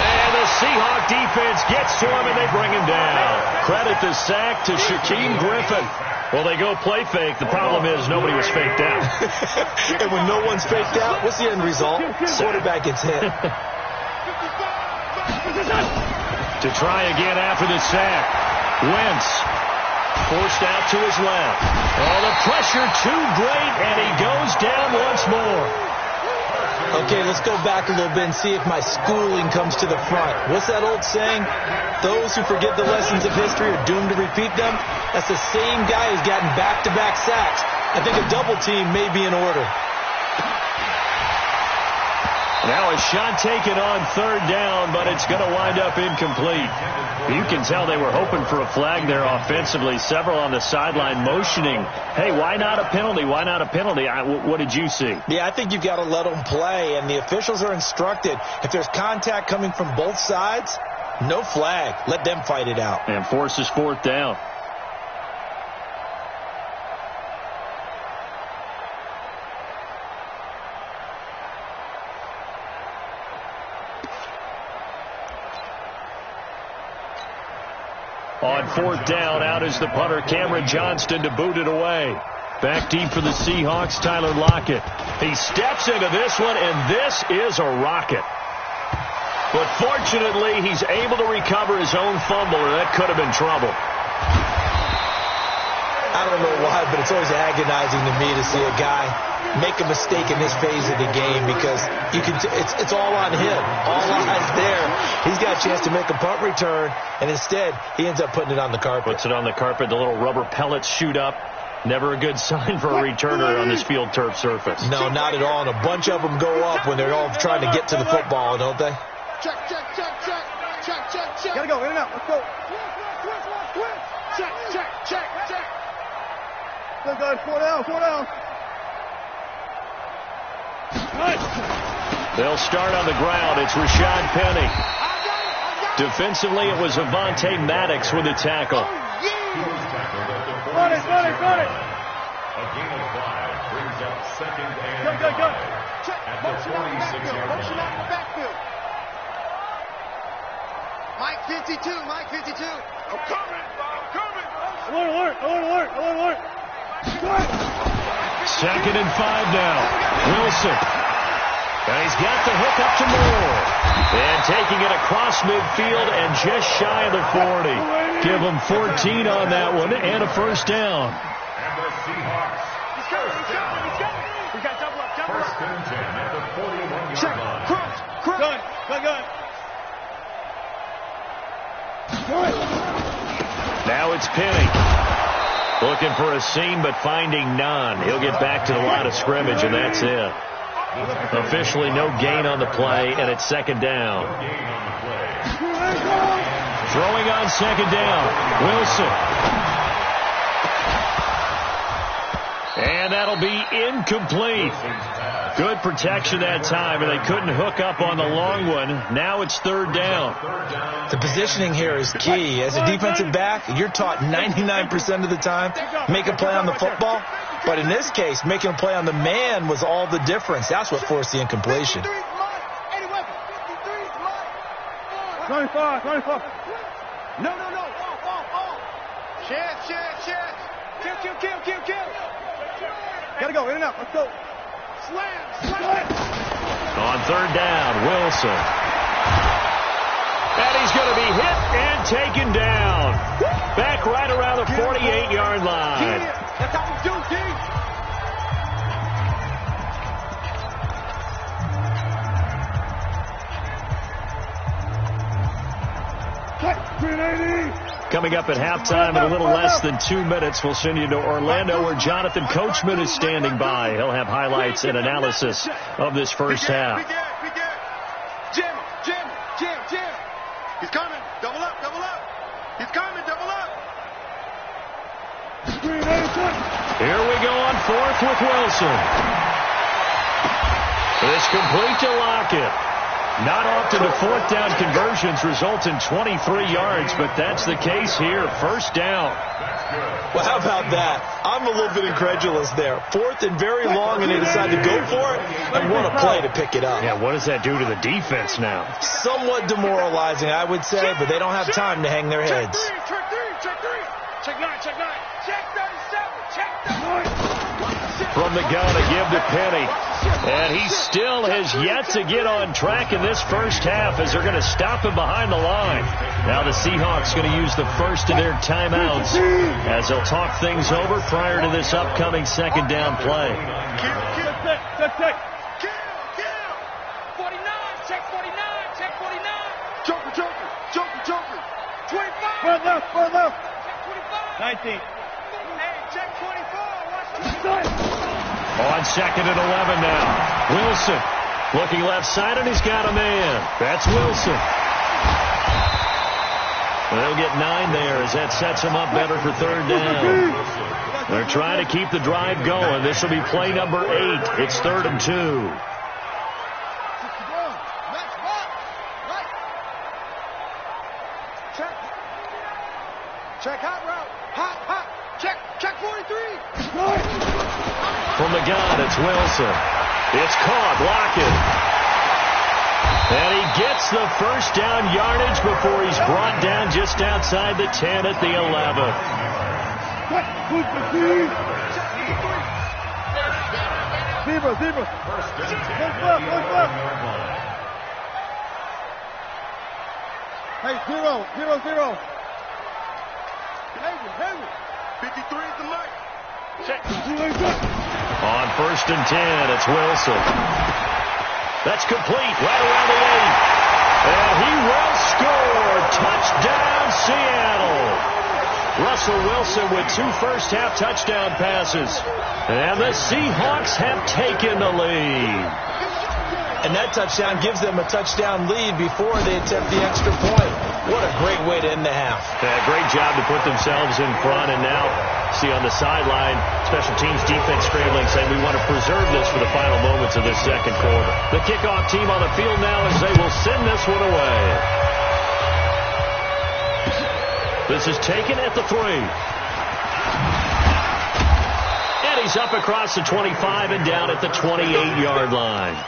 And the Seahawk defense gets to him, and they bring him down. Credit the sack to Shaquem Griffin. Well, they go play fake. The problem is nobody was faked out. And when no one's faked out, what's the end result? Quarterback gets hit. To try again after the sack. Wentz forced out to his left. Oh, the pressure too great, and he goes down once more. Okay, let's go back a little bit and see if my schooling comes to the front. What's that old saying? Those who forget the lessons of history are doomed to repeat them. That's the same guy who's gotten back-to-back sacks. I think a double team may be in order. Now a shot taken on third down, but it's going to wind up incomplete. You can tell they were hoping for a flag there offensively. Several on the sideline motioning, hey, why not a penalty? Why not a penalty? What did you see? Yeah, I think you've got to let them play, and the officials are instructed. If there's contact coming from both sides, no flag. Let them fight it out. And forces fourth down. On fourth down, out is the punter, Cameron Johnston, to boot it away. Back deep for the Seahawks, Tyler Lockett. He steps into this one, and this is a rocket. But fortunately, he's able to recover his own fumble, or that could have been trouble. I don't know why, but it's always agonizing to me to see a guy make a mistake in this phase of the game, because you can it's all on him. All eyes there. He's got a chance to make a punt return, and instead he ends up putting it on the carpet. Puts it on the carpet. The little rubber pellets shoot up. Never a good sign for a returner on this field turf surface. No, not at all. And a bunch of them go up when they're all trying to get to the football, don't they? Check, check, check, check. Check, check, check. Gotta go, in and out. Let's go. Check, check, check, check. Good, good. 4 down, 4 down. They'll start on the ground. It's Rashad Penny. Defensively, it was Avonte Maddox with a tackle. Got it. A gain of 5 brings up second and Go. 5 at the 46-yard Motion out line. the backfield. Mike 52, Mike 52. I'm coming. Alert. Second and 5 now. Wilson. And he's got the hook up to Moore. And taking it across midfield and just shy of the 40. Give him 14 on that one and a first down. And the Seahawks. He's coming. We got double up. First and 10 at the 41-yard Check. line. Crunch. Gun. Now it's Penny. Looking for a seam, but finding none. He'll get back to the line of scrimmage, and that's it. Officially no gain on the play, and it's second down. Gain on the play. Throwing on second down. Wilson. And that'll be incomplete. Good protection that time, and they couldn't hook up on the long one. Now it's third down. The positioning here is key. As a defensive back, you're taught 99% of the time, make a play on the football. But in this case, making a play on the man was all the difference. That's what forced the incompletion. 25. No. Chance. Kill. Gotta go, in and out. Let's go. Slam. On third down, Wilson. And he's going to be hit and taken down. Back right around the 48-yard line. That's how we do, D. Coming up at halftime in a little less than 2 minutes, we'll send you to Orlando where Jonathan Coachman is standing by. He'll have highlights and analysis of this first half. Jim. He's coming. Double up. He's coming. Double up. Here we go on fourth with Wilson. It's complete to Lockett. Not often the fourth down conversions result in 23 yards, but that's the case here. First down. Well, how about that? I'm a little bit incredulous there. 4th and very long, and they decide to go for it, and what a play to pick it up. Yeah, what does that do to the defense now? Somewhat demoralizing, I would say, but they don't have time to hang their heads. Check 3, check 3, check 9, check 9, check 37, check 39. From the gun to give to Penny. And he still has yet to get on track in this first half as they're going to stop him behind the line. Now the Seahawks going to use the first of their timeouts as they'll talk things over prior to this upcoming second down play. Check. 49, check 49, check 49. Joker. 25. One left. Check 25. 19. Hey, check 24. Watch the On second and 11 now. Wilson looking left side, and he's got a man. That's Wilson. They'll get 9 there as that sets him up better for third down. They're trying to keep the drive going. This will be play number 8. It's 3rd and 2. Check hot route. Hot. Check 43. From the gun, it's Wilson. It's caught. Lockett. And he gets the first down yardage before he's brought down just outside the 10 at the 11. Zebra. Hey, 0. Heavy. 53 is the mark. Check. On 1st and 10, it's Wilson. That's complete right around the 8. And he will score. Touchdown, Seattle. Russell Wilson with 2 first-half touchdown passes. And the Seahawks have taken the lead. And that touchdown gives them a touchdown lead before they attempt the extra point. What a great way to end the half. Yeah, great job to put themselves in front. And now, see on the sideline, special teams defense scrambling, saying we want to preserve this for the final moments of this second quarter. The kickoff team on the field now as they will send this one away. This is taken at the 3. And he's up across the 25 and down at the 28-yard line.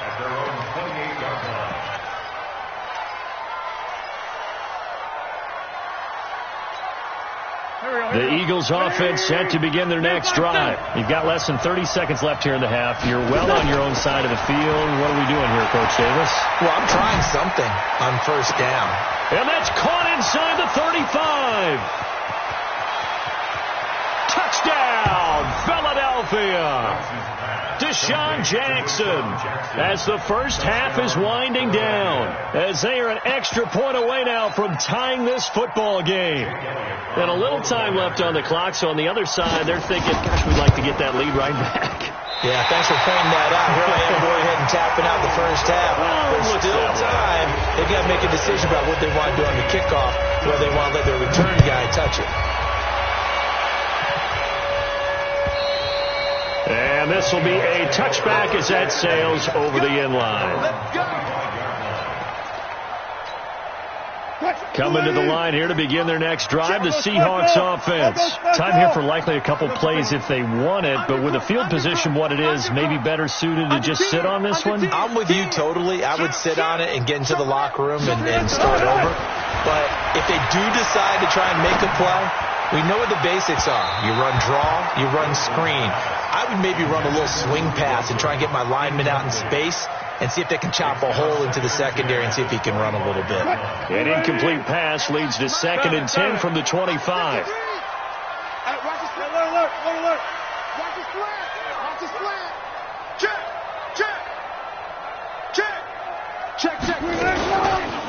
The Eagles offense set to begin their next drive. You've got less than 30 seconds left here in the half. You're well on your own side of the field. What are we doing here, Coach Davis? Well, I'm trying something on first down. And that's caught inside the 35. Touchdown, Philadelphia. Deshaun Jackson as the first half is winding down, as they are an extra point away now from tying this football game. And a little time left on the clock, so on the other side, they're thinking, gosh, we'd like to get that lead right back. Yeah, thanks for pointing that out. Here I am going ahead and tapping out the first half. There's still time. They've got to make a decision about what they want to do on the kickoff, whether they want to let their return guy touch it. And this will be a touchback as that sails over the end line. Coming to the line here to begin their next drive, the Seahawks offense. Time here for likely a couple plays if they want it, but with the field position what it is, maybe better suited to just sit on this one? I'm with you totally. I would sit on it and get into the locker room and start over. But if they do decide to try and make a play, we know what the basics are. You run draw, you run screen. I would maybe run a little swing pass and try and get my lineman out in space and see if they can chop a hole into the secondary and see if he can run a little bit. An incomplete pass leads to 2nd and 10 from the 25. Watch the slant. Check.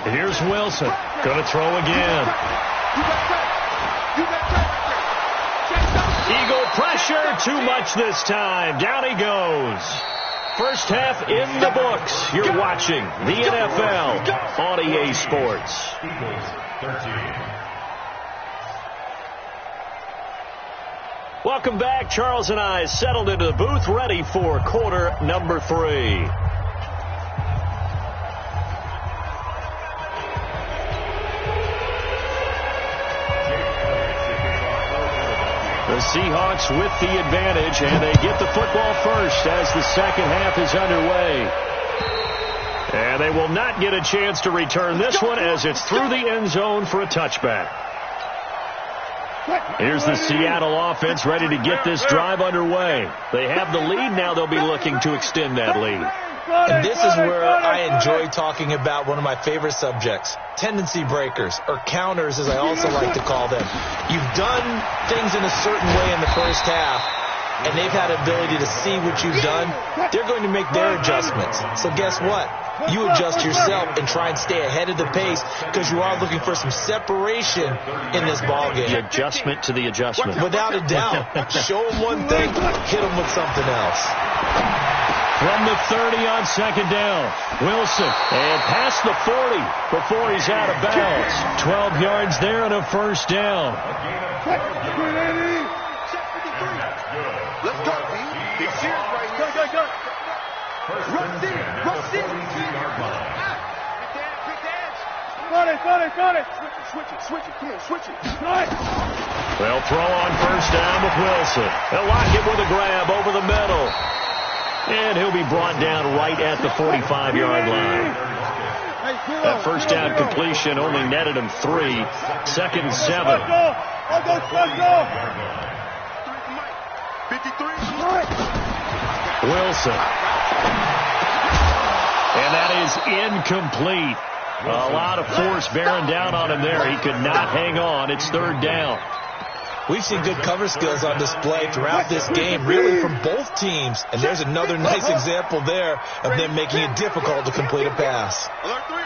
Here's Wilson. Going to throw again. Eagle pressure, too much this time. Down he goes. First half in the books. You're watching the NFL on EA Sports. Eagles 13. Welcome back. Charles and I settled into the booth, ready for quarter number 3. The Seahawks with the advantage, and they get the football first as the second half is underway. And they will not get a chance to return this one as it's through the end zone for a touchback. Here's the Seattle offense ready to get this drive underway. They have the lead. Now they'll be looking to extend that lead. And this is where I enjoy talking about one of my favorite subjects, tendency breakers, or counters as I also like to call them. You've done things in a certain way in the first half, and they've had ability to see what you've done. They're going to make their adjustments. So guess what? You adjust yourself and try and stay ahead of the pace because you are looking for some separation in this ballgame. The adjustment to the adjustment. Without a doubt. Show them one thing, hit them with something else. From the 30 on second down, Wilson, and past the 40 before he's out of bounds. 12 yards there and a first down. Let's go, B. Big serious right here. Go. Rush in. Got it. Switch it. Come on, switch it. They'll throw on first down with Wilson. They'll lock it with a grab over the middle. And he'll be brought down right at the 45-yard line. That first down completion only netted him 3. Second and 7. Let's go. 53. Wilson. And that is incomplete. A lot of force bearing down on him there. He could not hang on. It's third down. We've seen good cover skills on display throughout this game, really from both teams. And there's another nice example there of them making it difficult to complete a pass. Alert 3.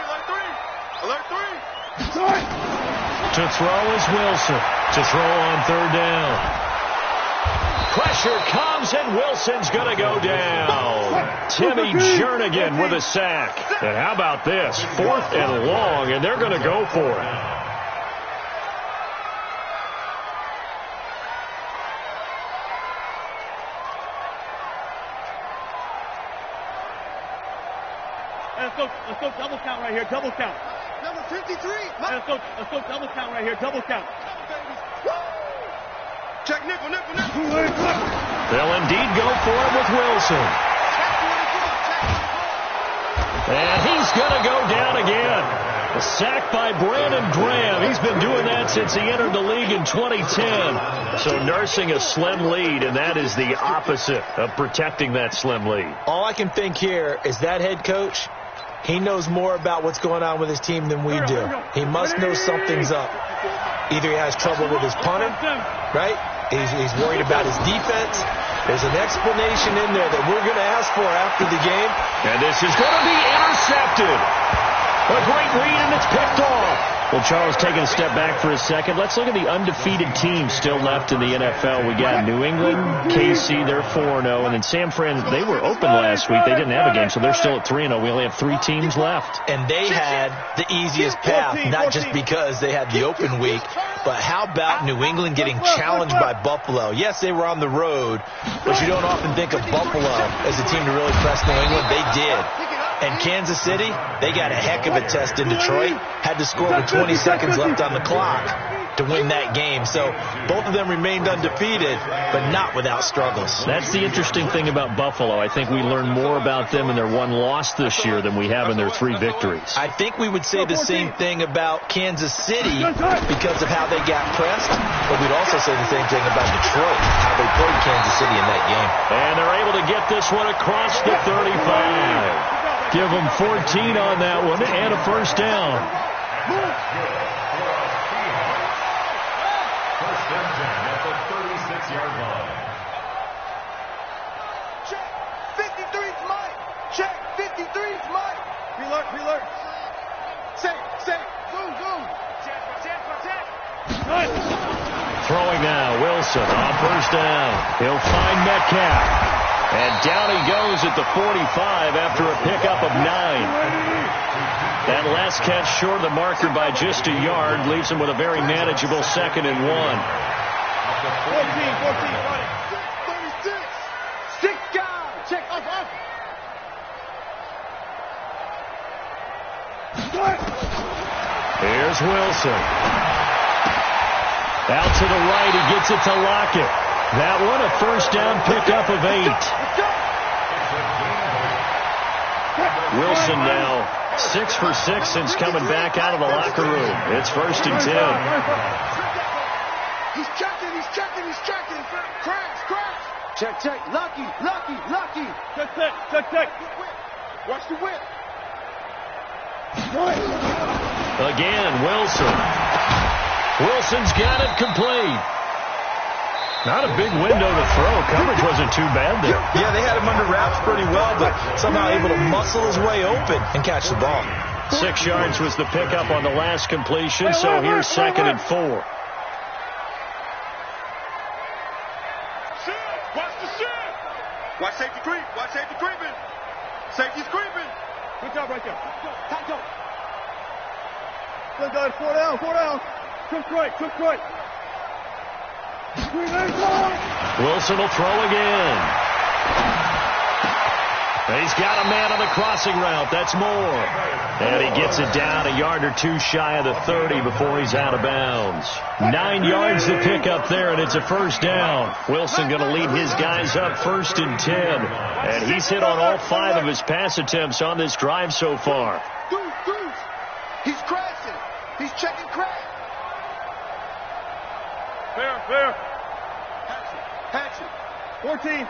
To throw is Wilson. To throw on third down. Pressure comes, and Wilson's going to go down. Timmy Jernigan with a sack. And how about this? 4th and long, and they're going to go for it. Let's go double count right here. Double count. Number 53. Let's go double count right here. Double count. Check nickel. They'll indeed go for it with Wilson. And he's going to go down again. A sack by Brandon Graham. He's been doing that since he entered the league in 2010. So nursing a slim lead, and that is the opposite of protecting that slim lead. All I can think here is that head coach, he knows more about what's going on with his team than we do. He must know something's up. Either he has trouble with his punter, right? He's worried about his defense. There's an explanation in there that we're going to ask for after the game. And this is going to be intercepted. A great read, and it's picked off. Well, Charles, taking a step back for a second, let's look at the undefeated teams still left in the NFL. We got New England, KC, they're 4-0, and then San Fran, they were open last week. They didn't have a game, so they're still at 3-0. We only have 3 teams left. And they had the easiest path, not just because they had the open week, but how about New England getting challenged by Buffalo? Yes, they were on the road, but you don't often think of Buffalo as a team to really press New England. They did. And Kansas City, they got a heck of a test in Detroit. Had to score with 20 seconds left on the clock to win that game. So both of them remained undefeated, but not without struggles. That's the interesting thing about Buffalo. I think we learned more about them in their 1 loss this year than we have in their 3 victories. I think we would say the same thing about Kansas City because of how they got pressed, but we'd also say the same thing about Detroit, how they played Kansas City in that game. And they're able to get this one across the 35. Give them 14 on that one and a first down. First and 10 at the 36-yard line. Check. 53's Mike. Check. 53's Mike. Relert. Safe. Zoom. Check. Throwing now, Wilson on first down. He'll find Metcalf. And down he goes at the 45 after a pickup of 9. That last catch short of the marker by just a yard leaves him with a very manageable 2nd and 1. 36. 6 guys. Check. Up. Here's Wilson. Out to the right, he gets it to Lockett. That one, a first down pickup of 8. Wilson now 6 for 6 since coming back out of the locker room. It's 1st and 10. He's checking. Crash. Check. Lucky. Check. Watch the whip. Again, Wilson. Wilson's got it complete. Not a big window to throw. Coverage wasn't too bad there. Yeah, they had him under wraps pretty well, but somehow able to muscle his way open and catch the ball. 6 yards was the pickup on the last completion, so here's 2nd and 4. Watch safety creep. Safety's creeping. Good job right there. Tight up. Good guys, 4 down. Took right. Wilson will throw again. He's got a man on the crossing route. That's Moore. And he gets it down a yard or 2 shy of the 30 before he's out of bounds. 9 yards to pick up there, and it's a first down. Wilson going to lead his guys up 1st and 10. And he's hit on all 5 of his pass attempts on this drive so far. Goose. He's crashing. He's checking crash. Fair. Hatchet. 14.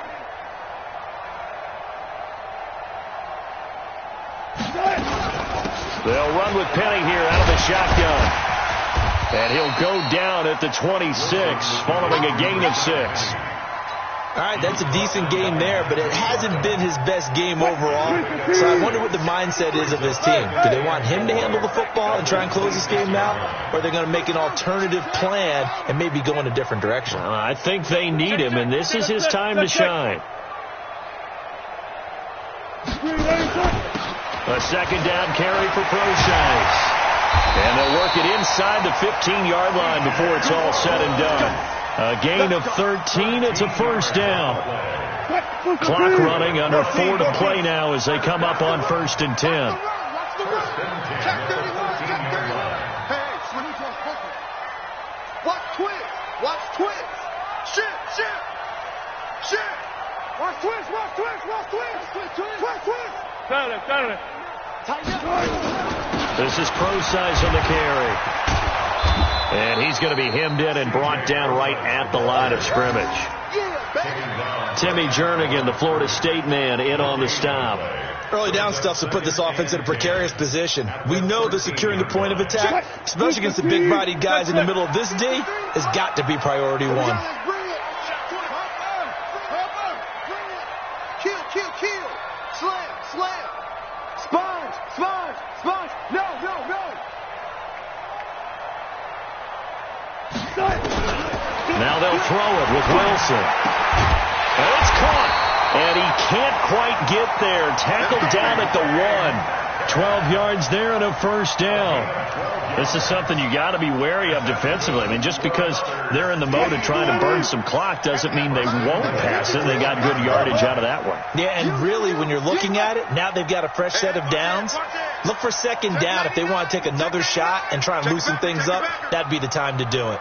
They'll run with Penny here out of the shotgun. And he'll go down at the 26 following a gain of 6. All right, that's a decent game there, but it hasn't been his best game overall. So I wonder what the mindset is of his team. Do they want him to handle the football and try and close this game out? Or are they going to make an alternative plan and maybe go in a different direction? I think they need him, and this is his time to shine. A 2nd down carry for Procise. And they'll work it inside the 15-yard line before it's all said and done. A gain of 13. It's a first down. Clock running, under 4 to play now as they come up on 1st and 10. Hey, watch twist. Shit. Watch twist. Got it. This is Procise on the carry. And he's going to be hemmed in and brought down right at the line of scrimmage. Timmy Jernigan, the Florida State man, in on the stop. Early down stuff to put this offense in a precarious position. We know that securing the point of attack, especially against the big-bodied guys in the middle of this D, has got to be priority 1. Kill. Slam. Sponge. No. Now they'll throw it with Wilson. And it's caught. And he can't quite get there. Tackled down at the 1. 12 yards there and a first down. This is something you got to be wary of defensively. I mean, just because they're in the mode of trying to burn some clock doesn't mean they won't pass it. They got good yardage out of that one. Yeah, and really, when you're looking at it, now they've got a fresh set of downs. Look for 2nd down if they want to take another shot and try and loosen things up. That'd be the time to do it.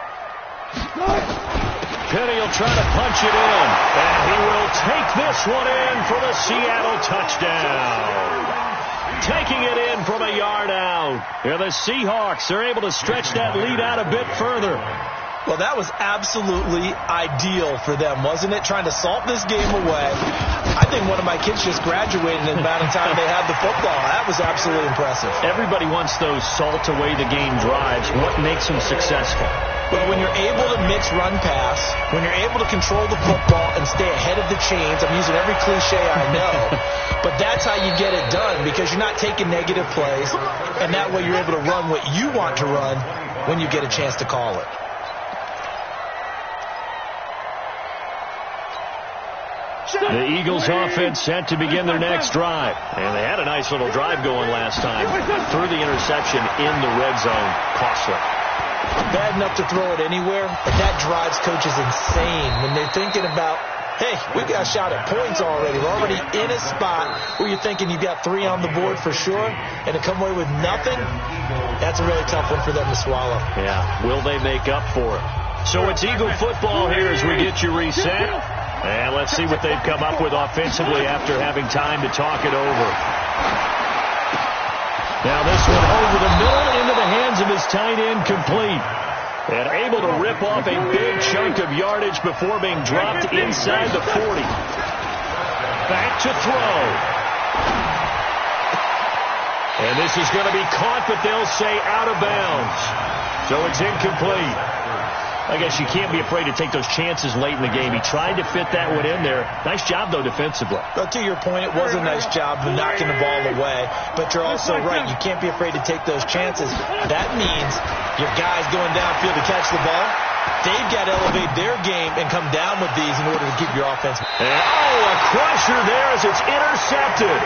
Penny will try to punch it in, and he will take this one in for the Seattle touchdown. Taking it in from a yard out. Here the Seahawks are able to stretch that lead out a bit further. Well, that was absolutely ideal for them, wasn't it? Trying to salt this game away. I think one of my kids just graduated in about the time they had the football. That was absolutely impressive. Everybody wants those salt away the game drives. What makes them successful? Well, when you're able to mix run-pass, when you're able to control the football and stay ahead of the chains, I'm using every cliche I know, but that's how you get it done because you're not taking negative plays, and that way you're able to run what you want to run when you get a chance to call it. The Eagles offense set to begin their next drive. And they had a nice little drive going last time. Threw the interception in the red zone. Costly. Bad enough to throw it anywhere, but that drives coaches insane when they're thinking about, hey, we got a shot at points already. We're already in a spot where you're thinking you got 3 on the board for sure, and to come away with nothing, that's a really tough one for them to swallow. Yeah, will they make up for it? So it's Eagle football here as we get you reset. And let's see what they've come up with offensively after having time to talk it over. Now this one over the middle into the hands of his tight end, complete. And able to rip off a big chunk of yardage before being dropped inside the 40. Back to throw. And this is going to be caught, but they'll say out of bounds. So it's incomplete. I guess you can't be afraid to take those chances late in the game. He tried to fit that one in there. Nice job, though, defensively. Well, to your point, it was a nice job of knocking the ball away. But you're also right. You can't be afraid to take those chances. That means your guys going downfield to catch the ball, they've got to elevate their game and come down with these in order to keep your offense. And, a crusher there as it's intercepted.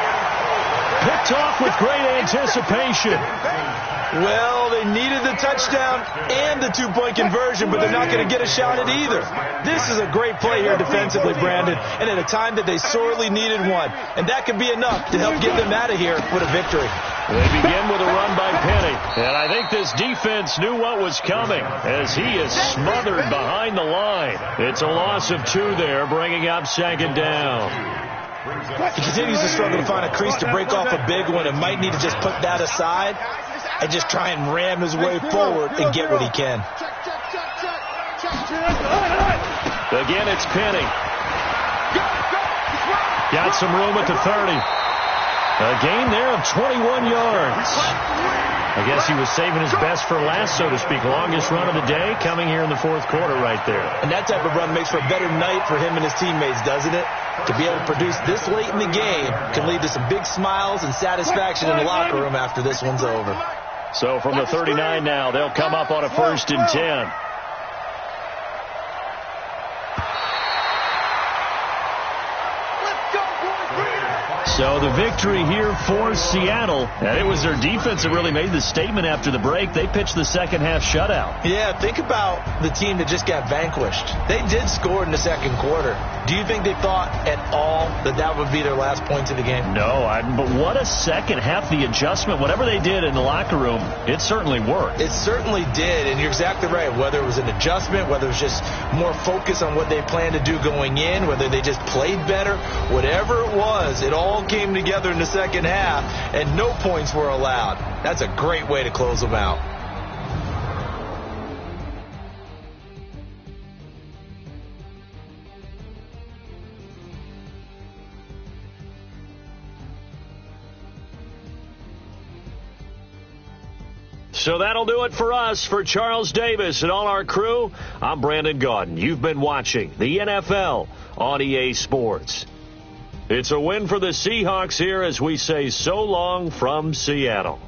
Picked off with great anticipation. Well, they needed the touchdown and the two-point conversion, but they're not going to get a shot at either. This is a great play here defensively, Brandon, and at a time that they sorely needed one. And that could be enough to help get them out of here with a victory. They begin with a run by Penny. And I think this defense knew what was coming as he is smothered behind the line. It's a loss of 2 there, bringing up second down. He continues to struggle to find a crease to break off a big one and might need to just put that aside and just try and ram his way forward and get what he can. Again, it's Penny. Got some room at the 30. A gain there of 21 yards. I guess he was saving his best for last, so to speak. Longest run of the day coming here in the fourth quarter right there. And that type of run makes for a better night for him and his teammates, doesn't it? To be able to produce this late in the game can lead to some big smiles and satisfaction in the locker room after this one's over. So from the 39 now, they'll come up on a 1st and 10. So the victory here for Seattle. And it was their defense that really made the statement after the break. They pitched the second half shutout. Yeah, think about the team that just got vanquished. They did score in the second quarter. Do you think they thought at all that that would be their last points of the game? No, but what a second half. The adjustment, whatever they did in the locker room, it certainly worked. It certainly did, and you're exactly right. Whether it was an adjustment, whether it was just more focus on what they planned to do going in, whether they just played better, whatever it was, it all came together in the second half, and no points were allowed. That's a great way to close them out. So that'll do it for us. For Charles Davis and all our crew, I'm Brandon Gaudin. You've been watching the NFL on EA Sports. It's a win for the Seahawks here as we say so long from Seattle.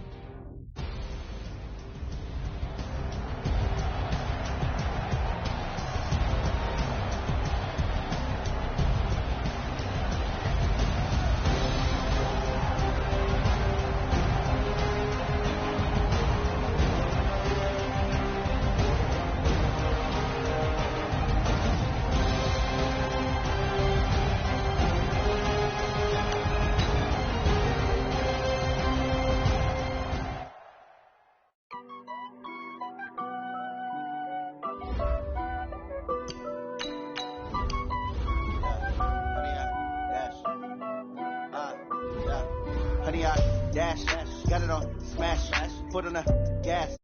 Honey, I dash, got it on smash, foot on the gas.